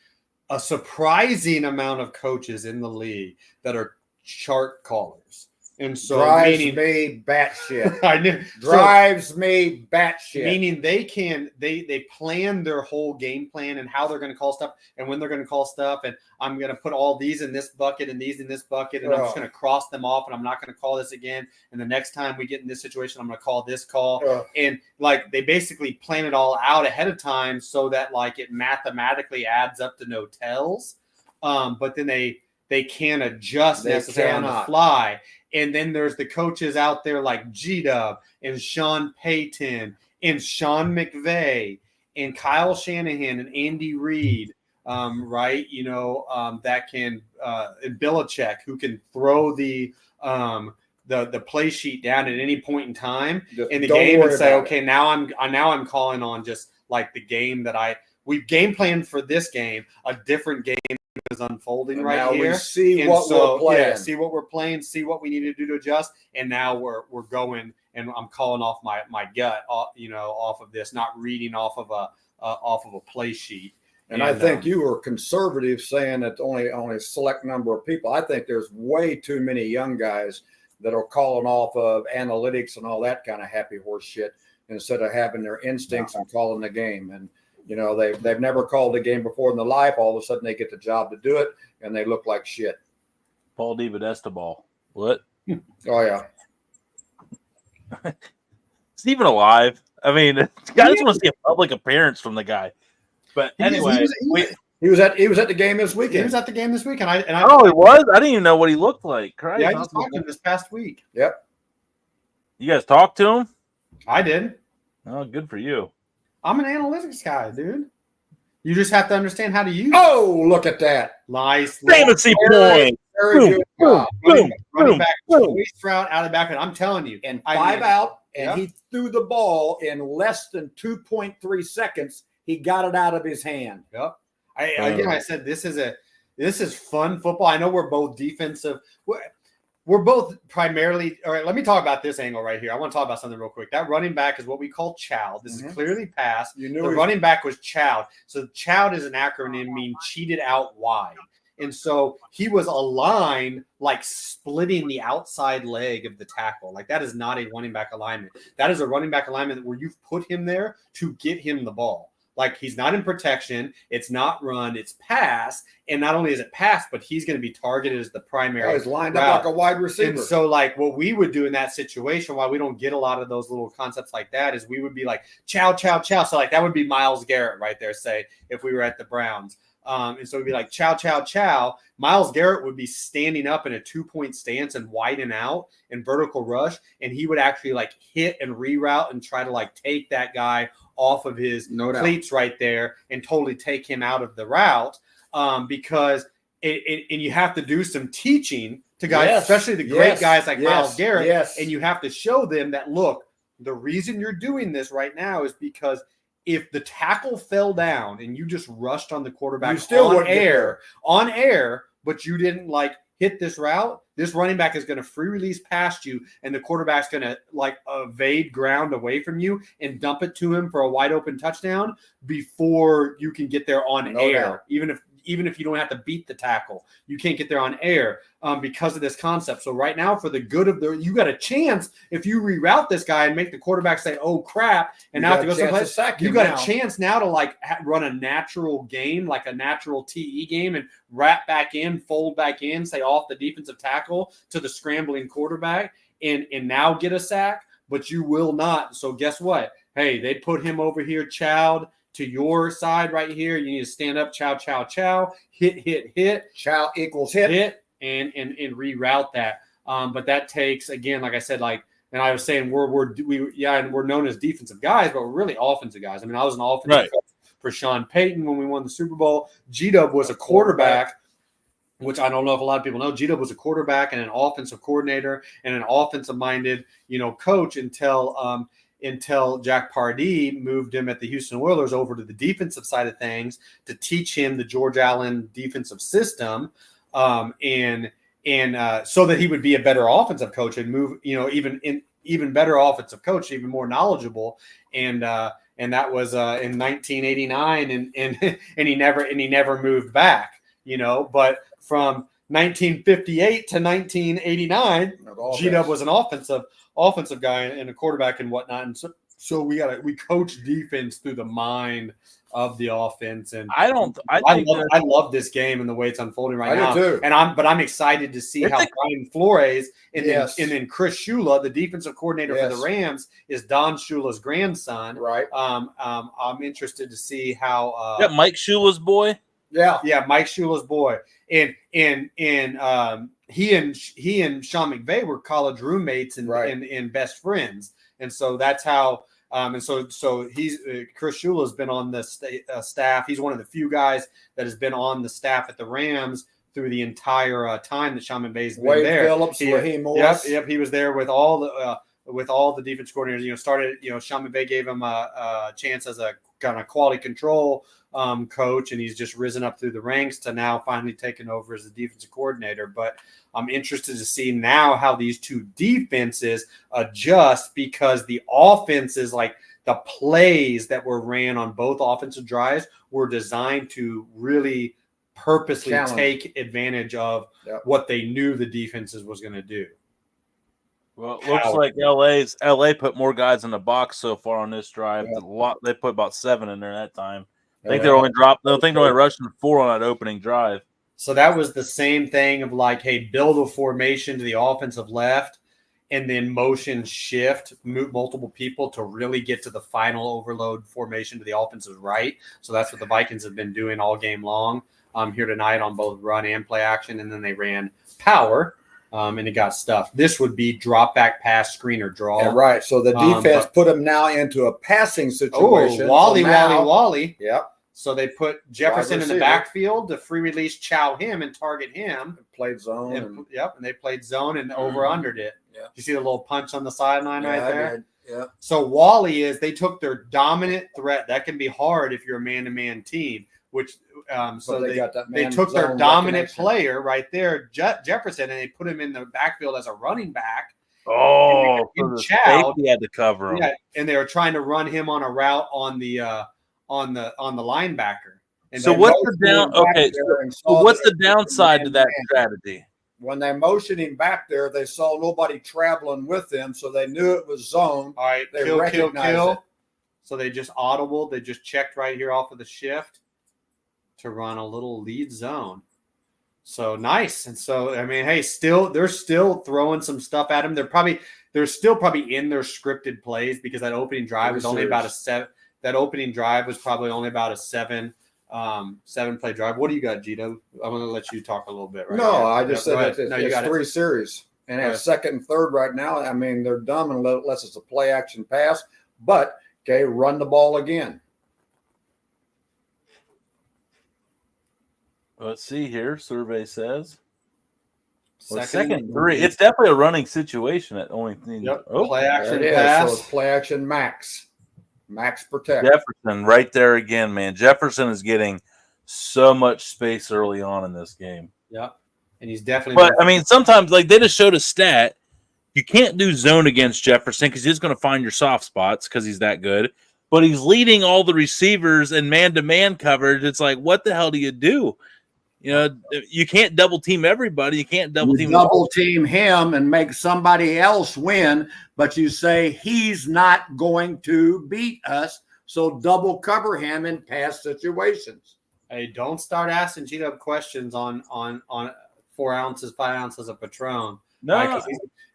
Speaker 2: a surprising amount of coaches in the league that are chart callers. And so
Speaker 3: drives me batshit.
Speaker 2: I knew
Speaker 3: drives me batshit.
Speaker 2: Meaning they plan their whole game plan and how they're going to call stuff and when they're going to call stuff. And I'm going to put all these in this bucket and these in this bucket. And I'm just going to cross them off and I'm not going to call this again. And the next time we get in this situation, I'm going to call this call. And like they basically plan it all out ahead of time so that like it mathematically adds up to no tells. But then they can't adjust necessarily on the fly. And then there's the coaches out there like G-Dub and Sean Payton and Sean McVay and Kyle Shanahan and Andy Reid, right? You know, that can and Belichick, who can throw the play sheet down at any point in time in the game and say, okay, now I'm calling on just like the game that we've game planned for this game, a different game is unfolding and right now here.
Speaker 3: We see what we're playing.
Speaker 2: Yeah, see what we're playing, see what we need to do to adjust, and now we're going. And I'm calling off my gut, off of this, not reading off of a play sheet.
Speaker 3: And I think you were conservative saying that only a select number of people. I think there's way too many young guys that are calling off of analytics and all that kind of happy horse shit instead of having their instincts and calling the game. And you know, they've never called a game before in their life. All of a sudden they get the job to do it, and they look like shit.
Speaker 1: Paul DeVodesta ball. What?
Speaker 3: Oh, yeah.
Speaker 1: Is he even alive? I mean, I just want to see a public appearance from the guy. But anyway.
Speaker 3: He was at the game this weekend.
Speaker 2: He was at the game this weekend.
Speaker 1: He was? I didn't even know what he looked like. Christ.
Speaker 2: Yeah, I just talked to him this past week.
Speaker 3: Yep.
Speaker 1: You guys talked to him?
Speaker 2: I did.
Speaker 1: Oh, good for you.
Speaker 2: I'm an analytics guy, dude. You just have to understand how to use it.
Speaker 3: Oh, look at that.
Speaker 2: Nice.
Speaker 1: Fantasy point.
Speaker 3: Very good job.
Speaker 2: Running back, waist route out of the back. I'm telling you.
Speaker 3: And out, and he threw the ball in less than 2.3 seconds. He got it out of his hand.
Speaker 2: Yep. I said this is fun football. I know we're both defensive. We're both primarily – all right, let me talk about this angle right here. I want to talk about something real quick. That running back is what we call chowed. This is clearly passed. The running back was chowed. So chowed is an acronym meaning cheated out wide. And so he was aligned like splitting the outside leg of the tackle. Like that is not a running back alignment. That is a running back alignment where you've put him there to get him the ball. Like he's not in protection, it's not run, it's pass, and not only is it pass, but he's going to be targeted as the primary.
Speaker 3: He's lined up like a wide receiver.
Speaker 2: And so, like what we would do in that situation, while we don't get a lot of those little concepts like that, is we would be like chow, chow, chow. So like that would be Myles Garrett right there. Say if we were at the Browns, and so it'd be like chow, chow, chow. Myles Garrett would be standing up in a 2-point stance and widen out in vertical rush, and he would actually like hit and reroute and try to like take that guy off of his cleats right there and totally take him out of the route because and you have to do some teaching to guys, especially the great guys like Myles Garrett, and you have to show them that, look, the reason you're doing this right now is because if the tackle fell down and you just rushed on the quarterback on air, but you didn't like hit this route, This running back is going to free release past you, and the quarterback's going to like evade ground away from you and dump it to him for a wide open touchdown before you can get there on air.
Speaker 3: Doubt.
Speaker 2: Even if you don't have to beat the tackle, you can't get there on air because of this concept. So right now, for the good of you got a chance if you reroute this guy and make the quarterback say, "Oh crap," and now to go someplace, you got a chance now to like run a natural game, like a natural TE game, and wrap back in, fold back in, say off the defensive tackle to the scrambling quarterback, and now get a sack. But you will not. So guess what? Hey, they put him over here, chowed to your side right here. You need to stand up, chow, chow, chow, hit.
Speaker 3: Chow equals hit,
Speaker 2: and reroute that. But that takes, again, like I said, and I was saying we're known as defensive guys, but we're really offensive guys. I mean, I was an offensive coach for Sean Payton when we won the Super Bowl. G-Dub was a quarterback, which I don't know if a lot of people know. G-Dub was a quarterback and an offensive coordinator and an offensive-minded, coach until Jack Pardee moved him at the Houston Oilers over to the defensive side of things to teach him the George Allen defensive system, and so that he would be a better offensive coach and move, even better offensive coach, even more knowledgeable. And that was in 1989, and he never moved back, But from 1958 to 1989, G-Dub was an offensive guy and a quarterback and whatnot. And so we coach defense through the mind of the offense. And I love this game and the way it's unfolding right now.
Speaker 3: Do too.
Speaker 2: But I'm excited to see how Brian Flores and then Chris Shula, the defensive coordinator for the Rams, is Don Shula's grandson.
Speaker 3: Right.
Speaker 2: I'm interested to see how
Speaker 1: Mike Shula's boy.
Speaker 2: Yeah, Mike Shula's boy. And he and Sean McVay were college roommates and best friends, and so that's how. So he's Chris Shula has been on the staff. He's one of the few guys that has been on the staff at the Rams through the entire time that Sean McVay's been
Speaker 3: Wade
Speaker 2: there.
Speaker 3: Phillips, Raheem Morris.
Speaker 2: Yep, he was there with all the defense coordinators. Started. Sean McVay gave him a chance as a kind of quality control coach, and he's just risen up through the ranks to now finally taking over as the defensive coordinator. But I'm interested to see now how these two defenses adjust, because the offenses, like the plays that were ran on both offensive drives, were designed to really purposely take advantage of what they knew the defenses was going to do.
Speaker 1: Well, it looks like LA put more guys in the box so far on this drive. They put about 7 in there that time. I think they're only rushing 4 on that opening drive.
Speaker 2: So that was the same thing of like, hey, build a formation to the offensive left and then motion shift, move multiple people to really get to the final overload formation to the offensive right. So that's what the Vikings have been doing all game long here tonight on both run and play action. And then they ran power. And it got stuffed. This would be drop back, pass, screen, or draw.
Speaker 3: Yeah, right. So the defense put them now into a passing situation.
Speaker 2: Wally.
Speaker 3: Yep.
Speaker 2: So they put Jefferson in the backfield to free release, chow him, and target him.
Speaker 3: Played zone.
Speaker 2: And they played zone and over-undered it. Yeah. You see the little punch on the sideline right there?
Speaker 3: Yeah.
Speaker 2: So they took their dominant threat. That can be hard if you're a man-to-man team, which they took their dominant player right there, Jefferson, and they put him in the backfield as a running back.
Speaker 1: Oh, safety had to cover him.
Speaker 2: Yeah, and they were trying to run him on a route on the linebacker. And
Speaker 1: so what's the what's the downside to that strategy?
Speaker 3: When they motioned him back there, they saw nobody traveling with him, so they knew it was zone.
Speaker 2: All right,
Speaker 3: they recognized it.
Speaker 2: So they just audible. They just checked right here off of the shift to run a little lead zone. So nice. And so, I mean, hey, they're still throwing some stuff at him. They're still probably in their scripted plays, because that opening drive was only about a 7. That opening drive was probably only about a 7-play drive. What do you got, Gito? I'm going to let you talk a little bit.
Speaker 3: I just said it's 3 series. And it's second and third right now. I mean, they're dumb unless it's a play action pass. But, run the ball again.
Speaker 1: Let's see here. Survey says
Speaker 2: second and
Speaker 1: 3. It's definitely a running situation. At only thing.
Speaker 2: Yep. Play action pass.
Speaker 3: So it's play action max protect.
Speaker 1: Jefferson right there again, man. Jefferson is getting so much space early on in this game.
Speaker 2: Yep. and he's definitely.
Speaker 1: But I mean, sometimes like they just showed a stat. You can't do zone against Jefferson because he's going to find your soft spots because he's that good. But he's leading all the receivers in man-to-man coverage. It's like, what the hell do you do? You know, you can't double team everybody. You can't double
Speaker 4: team him and make somebody else win, but you say he's not going to beat us, so double cover him in pass situations.
Speaker 2: Hey, don't start asking G-Dub questions on 4 ounces, 5 ounces of Patron.
Speaker 1: No,
Speaker 2: right?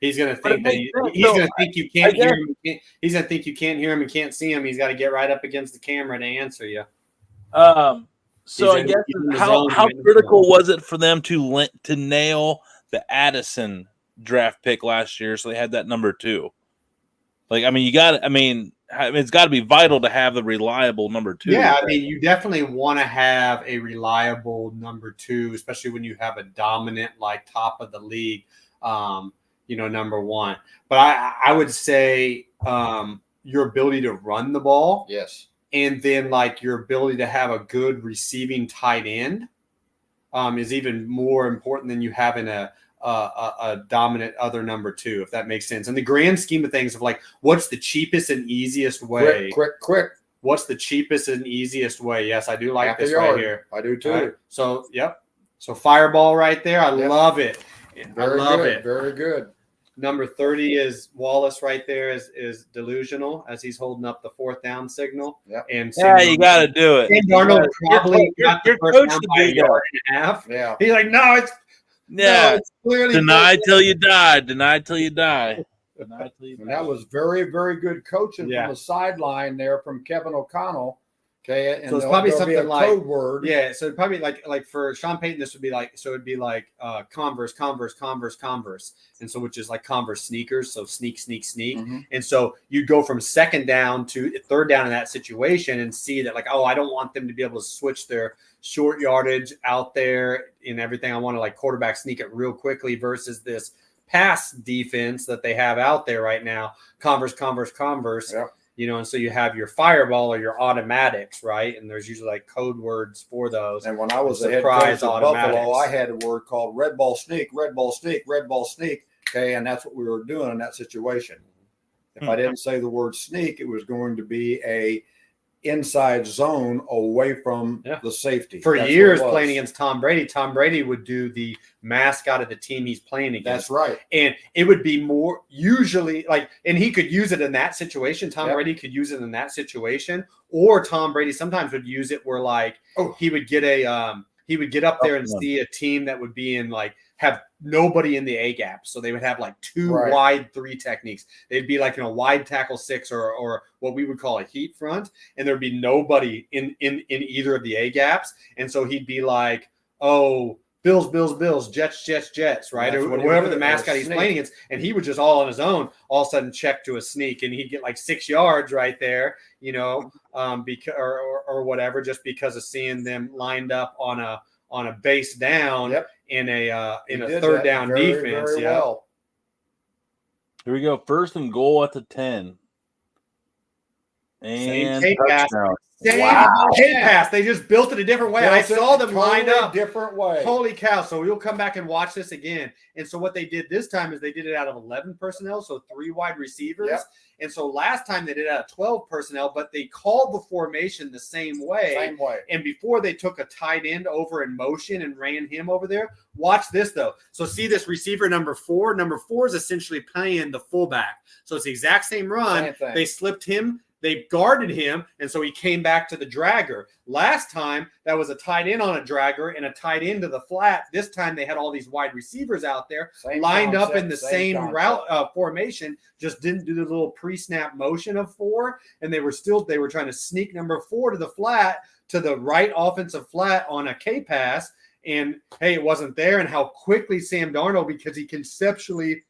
Speaker 2: He's going to think that he's going to think you can't hear him. He's going to think you can't hear him and can't see him. He's got to get right up against the camera to answer you.
Speaker 1: So I guess how critical was it for them to nail the Addison draft pick last year? So they had that number 2. Like, I mean, it's got to be vital to have the reliable number 2.
Speaker 2: Yeah, I mean, you definitely want to have a reliable number 2, especially when you have a dominant, like top of the league, number 1. But I would say your ability to run the ball,
Speaker 4: yes,
Speaker 2: and then like your ability to have a good receiving tight end is even more important than you having a dominant other number 2, if that makes sense. In the grand scheme of things, of like, what's the cheapest and easiest way?
Speaker 4: Quick.
Speaker 2: What's the cheapest and easiest way? Yes, I do like
Speaker 4: Half
Speaker 2: this
Speaker 4: right
Speaker 2: here.
Speaker 4: I do too.
Speaker 2: Right. So, yep. So fireball right there. I love it. I love it.
Speaker 3: Very good.
Speaker 2: Number 30 is Wallace right there is delusional as he's holding up the 4th down signal.
Speaker 3: Yep.
Speaker 2: And
Speaker 1: you got to do it.
Speaker 2: And Darnold probably got the first
Speaker 1: coach
Speaker 2: down
Speaker 1: to
Speaker 2: by a
Speaker 1: do
Speaker 2: yard and a half.
Speaker 3: Yeah.
Speaker 2: He's like, no, it's clearly
Speaker 1: denied till you die. Denied till you die. Denied till you die.
Speaker 3: And that was very, very good coaching from the sideline there from Kevin O'Connell. Okay, and
Speaker 2: so it's probably something like
Speaker 3: code word.
Speaker 2: Yeah, so probably like for Sean Payton, this would be like Converse, and so which is like Converse sneakers, so sneak,
Speaker 3: Mm-hmm.
Speaker 2: and so you'd go from 2nd down to 3rd down in that situation and see that like, oh, I don't want them to be able to switch their short yardage out there and everything. I want to like quarterback sneak it real quickly versus this pass defense that they have out there right now. Converse.
Speaker 3: Yeah.
Speaker 2: And so you have your fireball or your automatics, right? And there's usually like code words for those.
Speaker 3: And when I was the head coach of Buffalo, I had a word called red ball sneak. Okay, and that's what we were doing in that situation. If I didn't say the word sneak, it was going to be a inside zone away from the safety.
Speaker 2: For years playing against Tom Brady would do the mascot of the team he's playing against.
Speaker 3: That's right.
Speaker 2: And it would be more usually like, and he could use it in that situation. Tom Brady could use it in that situation, or Tom Brady sometimes would use it where like, he would get up there and see a team that would be in like, have nobody in the A gap. So they would have like 2 wide 3 techniques. They'd be like in a wide tackle 6 or what we would call a heat front. And there'd be nobody in either of the A gaps. And so he'd be like, oh, Bills, Jets, right? Or whatever the mascot he's playing against. And he would just all on his own, all of a sudden check to a sneak. And he'd get like 6 yards right there, because or whatever, just because of seeing them lined up on a base down in a 3rd down defense.
Speaker 3: Very well.
Speaker 1: Here we go. 1st and goal at the 10. And touchdown.
Speaker 2: Pass. They just built it a different way. I saw them lined up
Speaker 3: different way.
Speaker 2: Holy cow. So we'll come back and watch this again. And so what they did this time is they did it out of 11 personnel, so 3 wide receivers.
Speaker 3: Yep.
Speaker 2: And so last time they did it out of 12 personnel, but they called the formation the same way. And before they took a tight end over in motion and ran him over there. Watch this, though. So see this receiver number 4? Number 4 is essentially playing the fullback. So it's the exact same run. They slipped him. They guarded him, and so he came back to the dragger. Last time, that was a tight end on a dragger and a tight end to the flat. This time, they had all these wide receivers out there lined up in the same route formation, just didn't do the little pre-snap motion of 4, and they were trying to sneak number 4 to the flat, to the right offensive flat on a K pass, and, hey, it wasn't there, and how quickly Sam Darnold, because he conceptually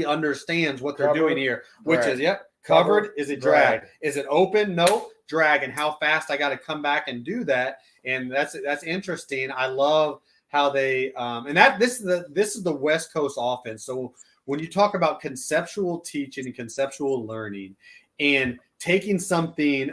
Speaker 2: understands what they're doing here, which is, covered. Is it drag? Is it open? No, drag. And how fast I got to come back and do that. And that's interesting. I love how they and that this is the West Coast offense. So when you talk about conceptual teaching and conceptual learning and taking something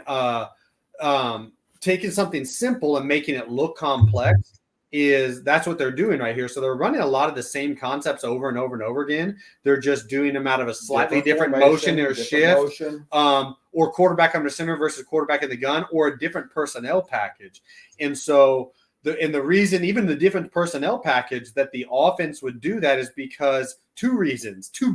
Speaker 2: simple and making it look complex, that's what they're doing right here. So they're running a lot of the same concepts over and over and over again. They're just doing them out of a slightly different motion or shift, or quarterback under center versus quarterback in the gun, or a different personnel package. And so the reason, even the different personnel package that the offense would do that, is because two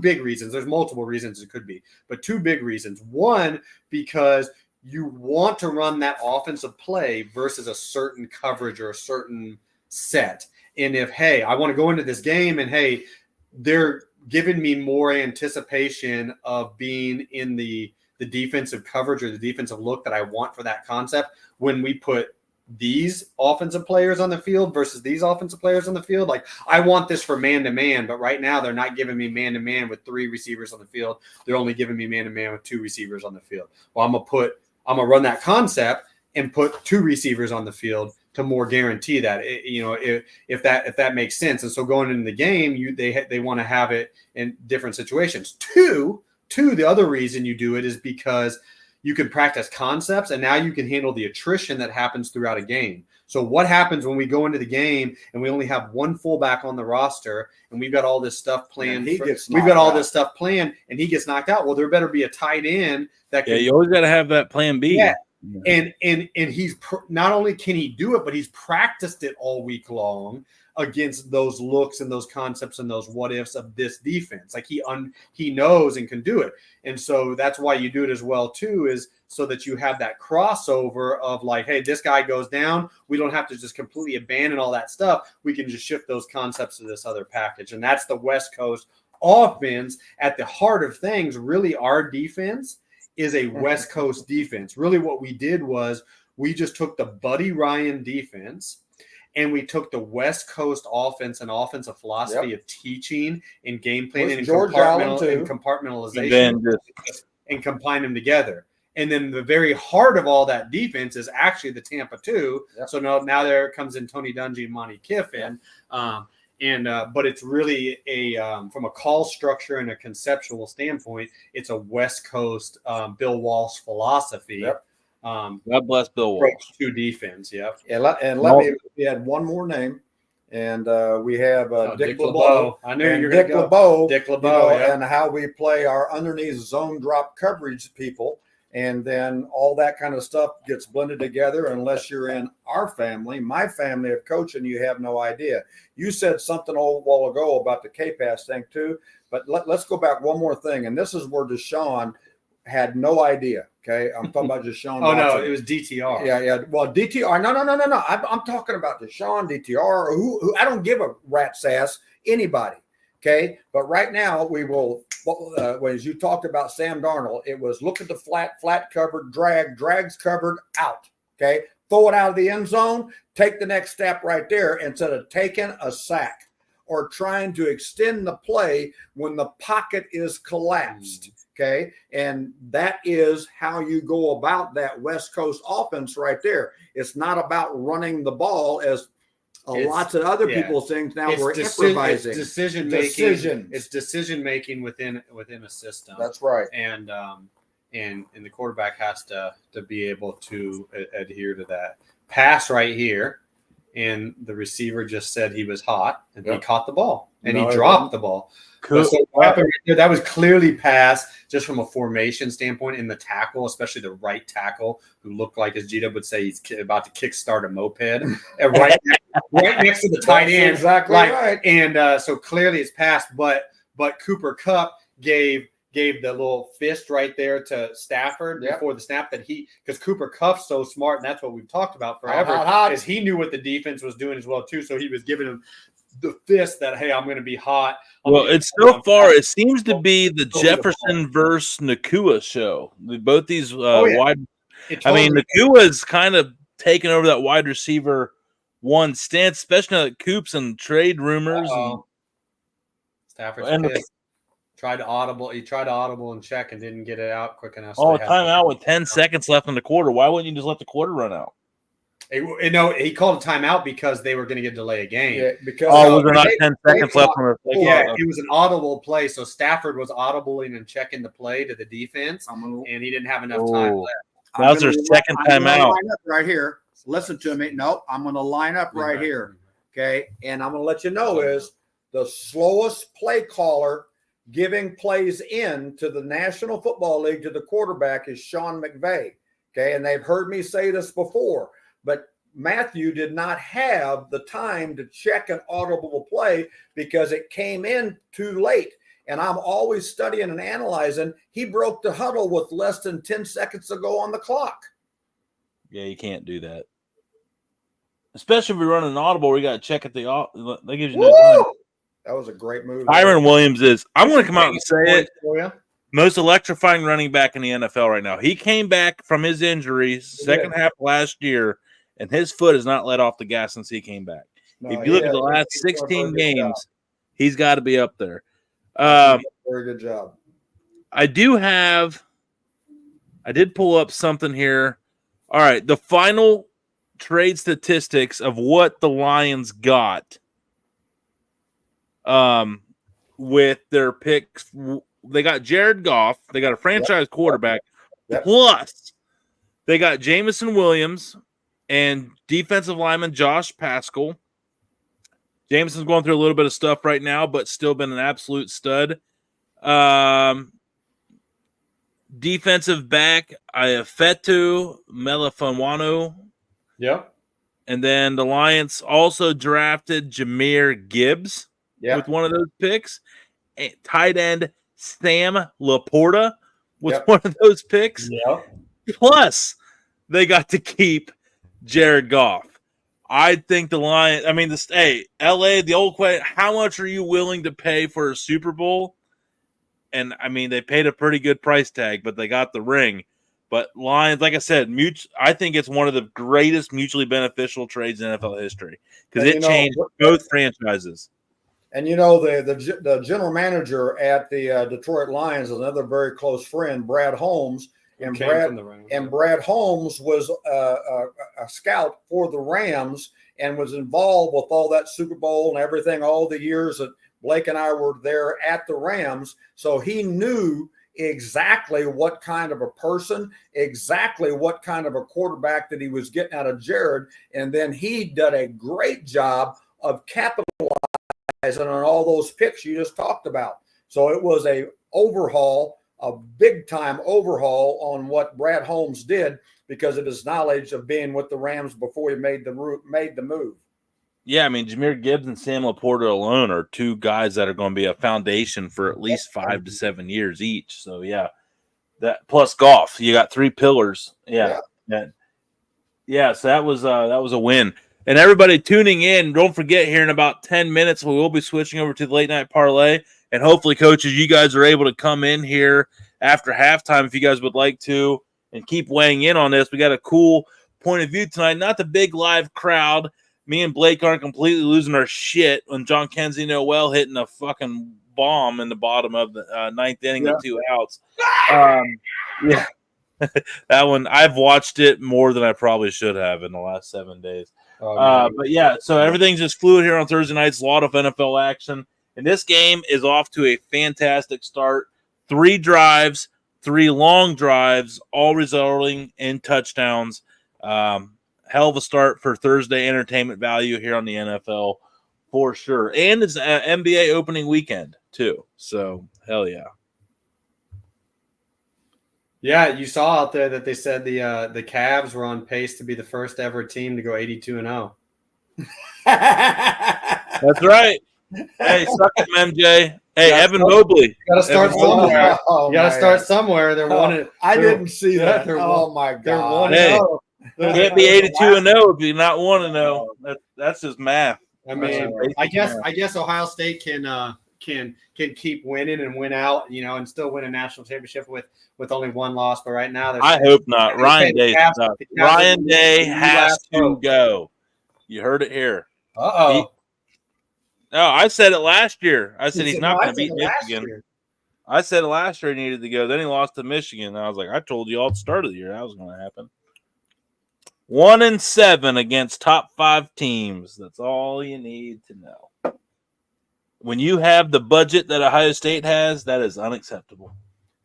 Speaker 2: big reasons. There's multiple reasons it could be, but two big reasons. One, because you want to run that offensive play versus a certain coverage or a certain set. And if, hey, I want to go into this game and, hey, they're giving me more anticipation of being in the defensive coverage or the defensive look that I want for that concept, when we put these offensive players on the field versus these offensive players on the field, like, I want this for man-to-man, but right now they're not giving me man-to-man with 3 receivers on the field. They're only giving me man-to-man with 2 receivers on the field. Well, I'm going to run that concept and put 2 receivers on the field to more guarantee that, if that makes sense. And so going into the game, they want to have it in different situations. Two, the other reason you do it is because you can practice concepts, and now you can handle the attrition that happens throughout a game. So what happens when we go into the game and we only have one fullback on the roster, and we've got all this stuff planned? We've got all this stuff planned, and he gets knocked out. Well, there better be a tight end that can.
Speaker 1: Yeah, you always got to have that plan B.
Speaker 2: Yeah. And he's not only can he do it, but he's practiced it all week long against those looks and those concepts and those what ifs of this defense. Like he knows and can do it. And so that's why you do it as well too, is so that you have that crossover of like, hey, this guy goes down. We don't have to just completely abandon all that stuff. We can just shift those concepts to this other package. And that's the West Coast offense. At the heart of things, really, our defense is a West Coast defense. Really what we did was we just took the Buddy Ryan defense and we took the West Coast offense and offensive philosophy of teaching and game planning and compartmentalization and combine them together. And then the very heart of all that defense is actually the Tampa 2. Yep. So now there comes in Tony Dungy and Monty Kiffin. But it's really from a call structure and a conceptual standpoint, it's a West Coast Bill Walsh philosophy.
Speaker 3: Yep.
Speaker 1: God bless Bill Walsh.
Speaker 2: To defense, yep.
Speaker 3: We had one more name, and we have Dick LeBeau.
Speaker 2: I knew you were
Speaker 3: Dick LeBeau.
Speaker 2: Dick LeBeau,
Speaker 3: and how we play our underneath zone drop coverage people. And then all that kind of stuff gets blended together. Unless you're in our family, my family of coaching, you have no idea. You said something a while ago about the K-Pass thing too. But let's go back one more thing. And this is where Deshaun had no idea. Okay. I'm talking about Deshaun.
Speaker 2: No, it was DTR.
Speaker 3: Yeah. Well, DTR. No. I'm talking about Deshaun, DTR, who I don't give a rat's ass, anybody. Okay. But right now we will, as you talked about Sam Darnold, it was look at the flat covered, drags covered, out. Okay. Throw it out of the end zone, take the next step right there instead of taking a sack or trying to extend the play when the pocket is collapsed. Okay. And that is how you go about that West Coast offense right there. It's not about running the ball as lots of other people's things now. We're improvising.
Speaker 2: It's decision making within a system.
Speaker 3: That's right.
Speaker 2: And the quarterback has to be able to adhere to that. Pass right here, and the receiver just said he was hot, and he caught the ball, and he dropped the ball. Cool. So that was clearly pass just from a formation standpoint in the tackle, especially the right tackle, who looked like, as Gita would say, he's about to kickstart a moped, and right next to the tight end.
Speaker 3: Exactly right.
Speaker 2: And so clearly it's passed, but Cooper Kupp gave the little fist right there to Stafford before the snap because Cooper Kupp's so smart, and that's what we've talked about forever, is he knew what the defense was doing as well too, so he was giving him the fist that, hey, I'm going to be hot.
Speaker 1: It seems to be the Jefferson versus Nakua show. Both these wide. Nakua's kind of taken over that wide receiver one stance, especially now that Coop's and trade rumors.
Speaker 2: Stafford's tried to audible. He tried to audible and check and didn't get it out quick enough.
Speaker 1: So timeout with 10 seconds left in the quarter. Why wouldn't you just let the quarter run out?
Speaker 2: He called a timeout because they were going to get delay a game.
Speaker 3: Yeah, because
Speaker 1: was there not 10 seconds left on the
Speaker 2: it was an audible play. So Stafford was audibling and checking the play to the defense, and he didn't have enough time left.
Speaker 1: That was their second timeout.
Speaker 4: Line up right here. Listen to me. No, I'm going to line up right here.
Speaker 3: okay, and I'm going to let you know is the slowest play caller giving plays in to the National Football League to the quarterback is Sean McVay, okay, and they've heard me say this before, but Matthew did not have the time to check an audible play because it came in too late. And I'm always studying and analyzing. He broke the huddle with less than 10 seconds to go on the clock.
Speaker 1: Yeah, you can't do that. Especially if we run an audible where you got to check at the – that gives you no time.
Speaker 3: That was a great move.
Speaker 1: Tyron Williams is – I'm going to come out and say it.
Speaker 2: For you.
Speaker 1: Most electrifying running back in the NFL right now. He came back from his injury second half last year, and his foot has not let off the gas since he came back.
Speaker 3: No,
Speaker 1: if you look at the last
Speaker 3: he's
Speaker 1: 16
Speaker 3: doing a very good
Speaker 1: games,
Speaker 3: job.
Speaker 1: he's got to be up there.
Speaker 3: Very good job.
Speaker 1: I did pull up something here. All right, the final trade statistics of what the Lions got with their picks. They got Jared Goff. They got a franchise quarterback.
Speaker 3: Yep.
Speaker 1: Plus, they got Jamison Williams and defensive lineman Josh Pascal. Jamison's going through a little bit of stuff right now, but still been an absolute stud. Defensive back, Iafetu Melifonwu.
Speaker 2: Yep.
Speaker 1: And then the Lions also drafted Jahmyr Gibbs with one of those picks. And tight end Sam Laporta was one of those picks.
Speaker 2: Yep.
Speaker 1: Plus, they got to keep Jared Goff. I think the Lions, LA, the old question, how much are you willing to pay for a Super Bowl? And, they paid a pretty good price tag, but they got the ring. But Lions, like I said, I think it's one of the greatest mutually beneficial trades in NFL history because it changed both franchises.
Speaker 3: And, the general manager at the Detroit Lions is another very close friend, Brad Holmes. And Brad Holmes was a scout for the Rams and was involved with all that Super Bowl and everything, all the years that Blake and I were there at the Rams. So he knew exactly what kind of a person, exactly what kind of a quarterback that he was getting out of Jared. And then he did a great job of capitalizing on all those picks you just talked about. So it was a big-time overhaul on what Brad Holmes did because of his knowledge of being with the Rams before he made the move.
Speaker 1: Yeah, Jahmyr Gibbs and Sam Laporta alone are two guys that are going to be a foundation for at least 5 to 7 years each. So, yeah, that plus Goff. You got 3 pillars. Yeah. So that was a win. And everybody tuning in, don't forget here in about 10 minutes, we will be switching over to the late night parlay. And hopefully, coaches, you guys are able to come in here after halftime if you guys would like to and keep weighing in on this. We got a cool point of view tonight. Not the big live crowd. Me and Blake aren't completely losing our shit when John Kenzie Noel hitting a fucking bomb in the bottom of the ninth inning with 2 outs. That one, I've watched it more than I probably should have in the last 7 days. But yeah, so everything's just fluid here on Thursday nights. A lot of NFL action. And this game is off to a fantastic start. 3 drives, 3 long drives, all resulting in touchdowns. Hell of a start for Thursday entertainment value here on the NFL for sure. And it's an NBA opening weekend too. So, hell yeah.
Speaker 2: Yeah, you saw out there that they said the Cavs were on pace to be the first ever team to go 82-0.
Speaker 1: That's right. Hey, suck it, MJ. Hey, Evan Mobley.
Speaker 2: You got to start somewhere. You got to start somewhere.
Speaker 3: I didn't see that. Oh my God.
Speaker 1: Hey, can't be 82-0 if you not 1-0. That's just math.
Speaker 2: I guess Ohio State can keep winning and win out, and still win a national championship with only 1 loss. But right now,
Speaker 1: I hope not. Ryan Day has to go. You heard it here. No, I said it last year. I said he's not going to beat Michigan. I said it last year he needed to go. Then he lost to Michigan. And I was like, I told you all at the start of the year that was going to happen. 1-7 against top 5 teams. That's all you need to know. When you have the budget that Ohio State has, that is unacceptable.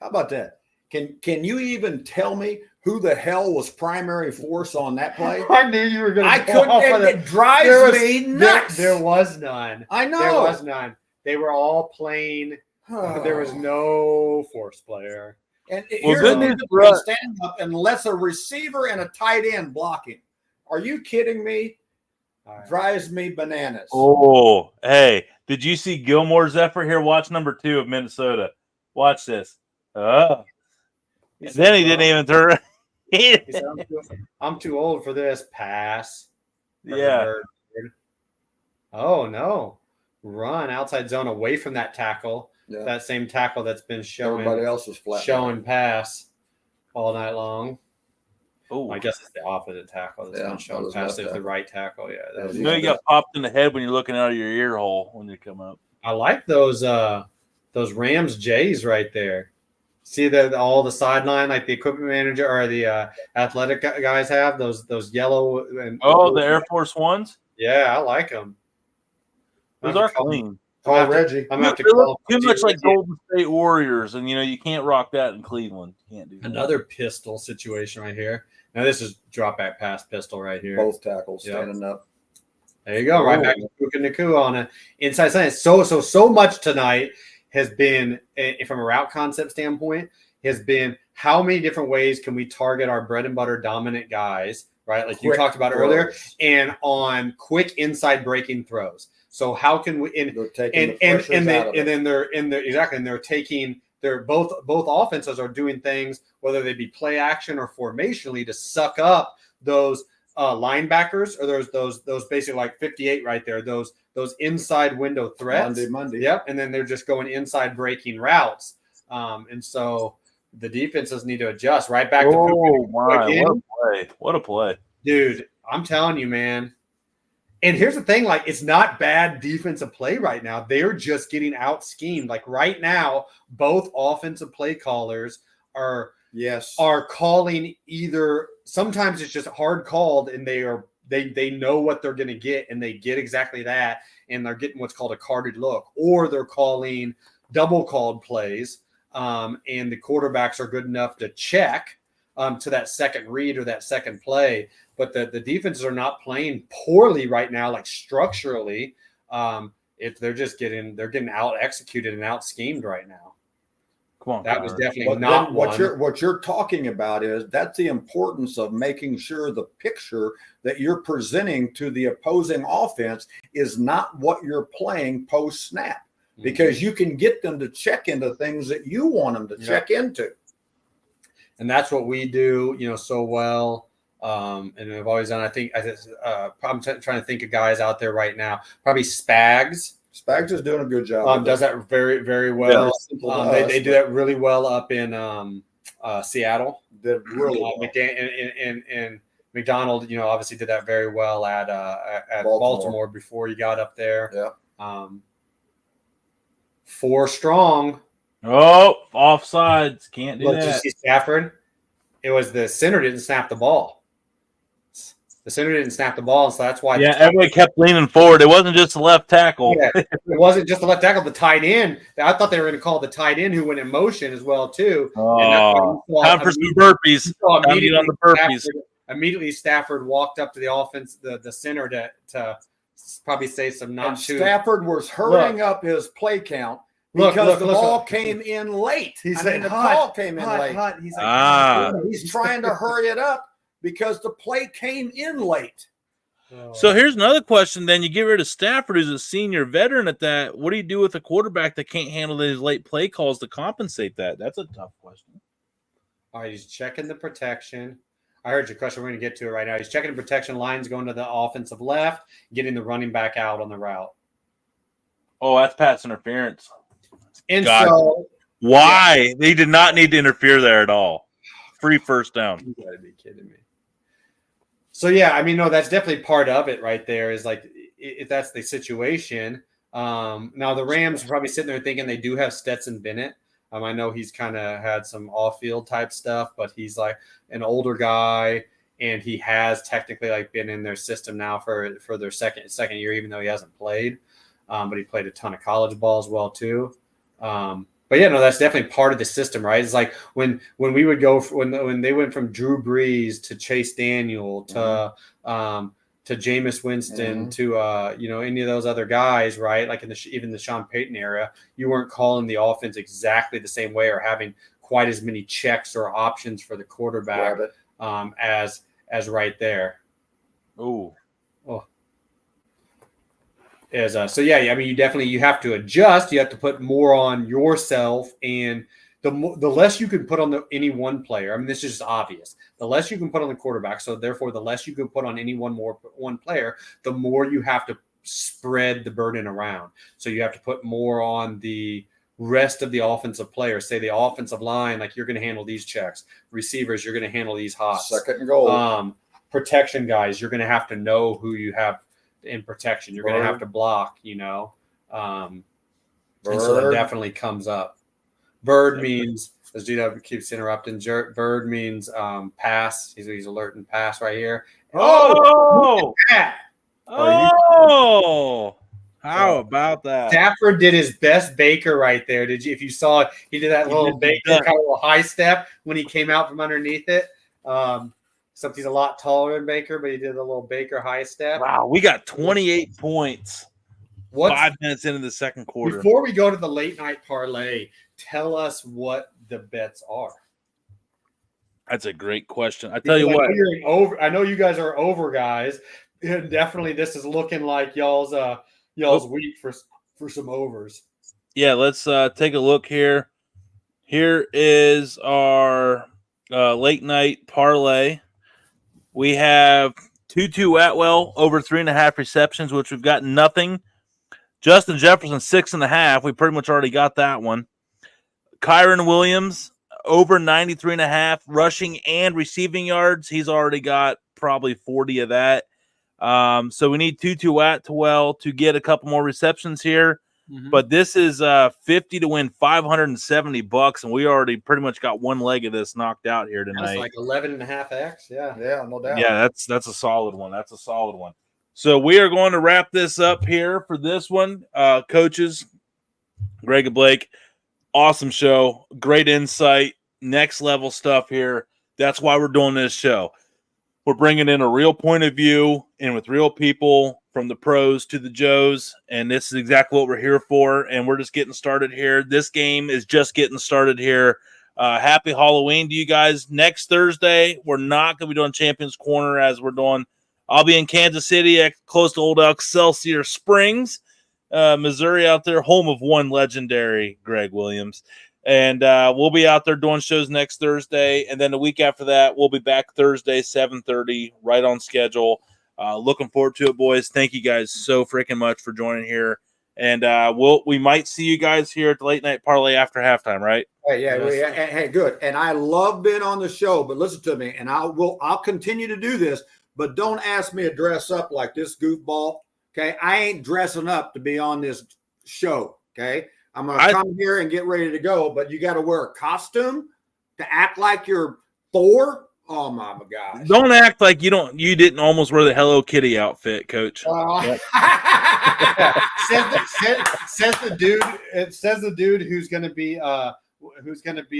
Speaker 3: How about that? Can you even tell me who the hell was primary force on that play?
Speaker 2: I knew you were going to.
Speaker 3: I couldn't. It drives me nuts.
Speaker 2: There was none.
Speaker 3: I know.
Speaker 2: There was none. They were all playing. There was no force player.
Speaker 3: And
Speaker 1: Well,
Speaker 3: here's
Speaker 1: good
Speaker 3: the
Speaker 1: news
Speaker 3: thing,
Speaker 1: for us.
Speaker 3: stand up unless a receiver and a tight end blocking. Are you kidding me?
Speaker 2: Right.
Speaker 3: Drives me bananas.
Speaker 1: Oh, hey, did you see Gilmore's effort here? Watch number 2 of Minnesota. Watch this. Then he didn't even turn.
Speaker 2: He said, I'm too old for this. Pass.
Speaker 1: Yeah.
Speaker 2: Oh, no. Run outside zone away from that tackle.
Speaker 3: Yeah.
Speaker 2: That same tackle that's been showing.
Speaker 3: Everybody else is flat.
Speaker 2: Showing pass all night long.
Speaker 1: Oh,
Speaker 2: I guess it's the opposite tackle that's been showing pass. It's the right tackle. Yeah.
Speaker 1: you know you got popped in the head when you're looking out of your ear hole when you come up.
Speaker 2: I like those Rams J's right there. See all the sideline, like the equipment manager or the athletic guys have those yellow and
Speaker 1: the Air Force Ones.
Speaker 2: Yeah, I like them.
Speaker 1: Those are clean.
Speaker 3: Oh, Reggie.
Speaker 2: I'm going to
Speaker 1: They
Speaker 2: call
Speaker 1: look too much like Golden State Warriors, and you can't rock that in Cleveland. You can't do that.
Speaker 2: Another pistol situation right here. Now this is drop back pass pistol right here.
Speaker 3: Both tackles standing up.
Speaker 2: There you go. Right back to Puka Nacua on an inside side. So much tonight has been, from a route concept standpoint, has been how many different ways can we target our bread and butter dominant guys, right? Like you talked about earlier, and on quick inside breaking throws. So how can we and then they're in there exactly, and they're both offenses are doing things, whether they be play action or formationally, to suck up those linebackers or those basically like 58 right there, those inside window threats.
Speaker 3: Monday.
Speaker 2: Yep, and then they're just going inside breaking routes. And so the defenses need to adjust right back to
Speaker 1: what a play.
Speaker 2: Dude, I'm telling you, man. And here's the thing, like, it's not bad defensive play right now. They're just getting out schemed. Like right now, both offensive play callers are calling either, sometimes it's just hard called and they know what they're going to get and they get exactly that. And they're getting what's called a carded look, or they're calling double called plays. And the quarterbacks are good enough to check to that second read or that second play. But the defenses are not playing poorly right now, like structurally. They're getting out executed and out schemed right now.
Speaker 1: Come on,
Speaker 2: that was definitely not
Speaker 3: what you're talking about is that's the importance of making sure the picture that you're presenting to the opposing offense is not what you're playing post snap, because you can get them to check into things that you want them to check into.
Speaker 2: And that's what we do, so well. And we've always done. I'm trying to think of guys out there right now. Probably Spags.
Speaker 3: Spags is doing a good job.
Speaker 2: Does that very, very well. They do that really well up in Seattle.
Speaker 3: Did really well.
Speaker 2: And McDonald, obviously did that very well at Baltimore before he got up there.
Speaker 3: Yeah.
Speaker 2: 4 strong.
Speaker 1: Oh, offsides. Can't do that.
Speaker 2: Did you see Stafford? It was the center didn't snap the ball. The center didn't snap the ball, and so that's why.
Speaker 1: Yeah, everybody kept leaning forward. It wasn't just the left tackle.
Speaker 2: Yeah, it wasn't just the left tackle. The tight end. I thought they were going to call the tight end who went in motion as well too.
Speaker 1: Oh, time for some burpees.
Speaker 2: Immediately, Stafford walked up to the offense, the center to probably say some not too.
Speaker 3: Stafford was hurrying up his play count. Because the ball came in late.
Speaker 2: The
Speaker 3: ball came in late.
Speaker 2: He's like,
Speaker 3: he's trying to hurry it up because the play came in late.
Speaker 1: So here's another question. Then you get rid of Stafford, who's a senior veteran at that. What do you do with a quarterback that can't handle his late play calls to compensate that? That's a tough question.
Speaker 2: All right, he's checking the protection. I heard your question. We're going to get to it right now. He's checking the protection lines, going to the offensive left, getting the running back out on the route.
Speaker 1: Oh, that's pass interference.
Speaker 2: And so,
Speaker 1: why? They did not need to interfere there at all. Free first down.
Speaker 2: You gotta be kidding me. So yeah, I mean, no, that's definitely part of it right there. Is like if that's the situation. Now the Rams are probably sitting there thinking they do have Stetson Bennett. I know he's kind of had some off-field type stuff, but he's like an older guy, and he has technically like been in their system now for their second year, even though he hasn't played. But he played a ton of college ball as well too. But yeah, no, that's definitely part of the system, right? It's like when we would go when they went from Drew Brees to Chase Daniel to Jameis Winston to any of those other guys, right? Like in even the Sean Payton era, you weren't calling the offense exactly the same way or having quite as many checks or options for the quarterback as right there.
Speaker 1: Oh.
Speaker 2: So yeah, I mean, you have to adjust. You have to put more on yourself, and the less you can put on any one player. I mean, this is just obvious. The less you can put on the quarterback, so therefore, the less you can put on any one player, the more you have to spread the burden around. So you have to put more on the rest of the offensive players. Say the offensive line, like you're going to handle these checks. Receivers, you're going to handle these hots.
Speaker 3: Second and goal.
Speaker 2: Protection guys, you're going to have to know who you have in protection. You're going to have to block, and so that definitely comes up. Bird means, as dude keeps interrupting, bird means pass. He's alerting pass right here.
Speaker 1: Oh, how about that?
Speaker 2: Stafford did his best Baker right there. If you saw it, he did that little Baker kind of little high step when he came out from underneath it. Except he's a lot taller than Baker, but he did a little Baker high step.
Speaker 1: Wow, we got 28 points. 5 minutes into the second quarter.
Speaker 2: Before we go to the late night parlay, tell us what the bets are.
Speaker 1: That's a great question. I tell you what.
Speaker 2: I know you guys are over, guys. Definitely, this is looking like y'all's week for some overs.
Speaker 1: Yeah, let's take a look here. Here is our late night parlay. We have Tutu Atwell over 3.5 receptions, which we've got nothing. Justin Jefferson 6.5. We pretty much already got that one. Kyron Williams over 93.5 rushing and receiving yards. He's already got probably 40 of that. So we need Tutu Atwell to get a couple more receptions here. But this is 50 to win $570, and we already pretty much got one leg of this knocked out here tonight.
Speaker 2: That's like 11.5x.
Speaker 3: Yeah, no doubt.
Speaker 1: Yeah, that's a solid one. That's a solid one. So we are going to wrap this up here for this one. Coaches, Greg and Blake, awesome show. Great insight. Next level stuff here. That's why we're doing this show. We're bringing in a real point of view and with real people from the pros to the Joes, and this is exactly what we're here for, and we're just getting started here. This game is just getting started here. Happy Halloween to you guys. Next Thursday, we're not going to be doing Champions Corner as we're doing. I'll be in Kansas City, close to old Excelsior Springs, Missouri out there, home of one legendary Gregg Williams. And we'll be out there doing shows next Thursday, and then the week after that, we'll be back Thursday, 7:30, right on schedule. Looking forward to it, boys. Thank you guys so freaking much for joining here. And we might see you guys here at the Late Night Parlay after halftime, right?
Speaker 4: Hey, good. And I love being on the show, but listen to me, and I'll continue to do this, but don't ask me to dress up like this goofball. Okay, I ain't dressing up to be on this show. Okay, I'm gonna come here and get ready to go, but you got to wear a costume to act like you're Thor. Oh my gosh!
Speaker 1: Don't act like you didn't almost wear the Hello Kitty outfit, Coach.
Speaker 2: Says the dude who's going to be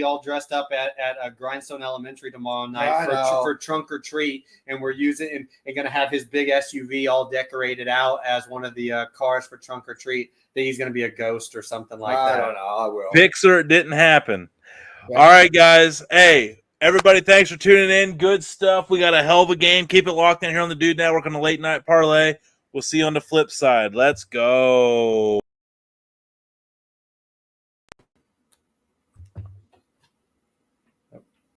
Speaker 2: all dressed up at Grindstone Elementary tomorrow night for trunk or treat, and we're using and going to have his big SUV all decorated out as one of the cars for trunk or treat. That he's going to be a ghost or something like that.
Speaker 3: I don't know. I will.
Speaker 1: Pixar, it didn't happen. Yeah. All right, guys. Hey. Everybody, thanks for tuning in. Good stuff. We got a hell of a game. Keep it locked in here on the Dude Network on the Late Night Parlay. We'll see you on the flip side. Let's go.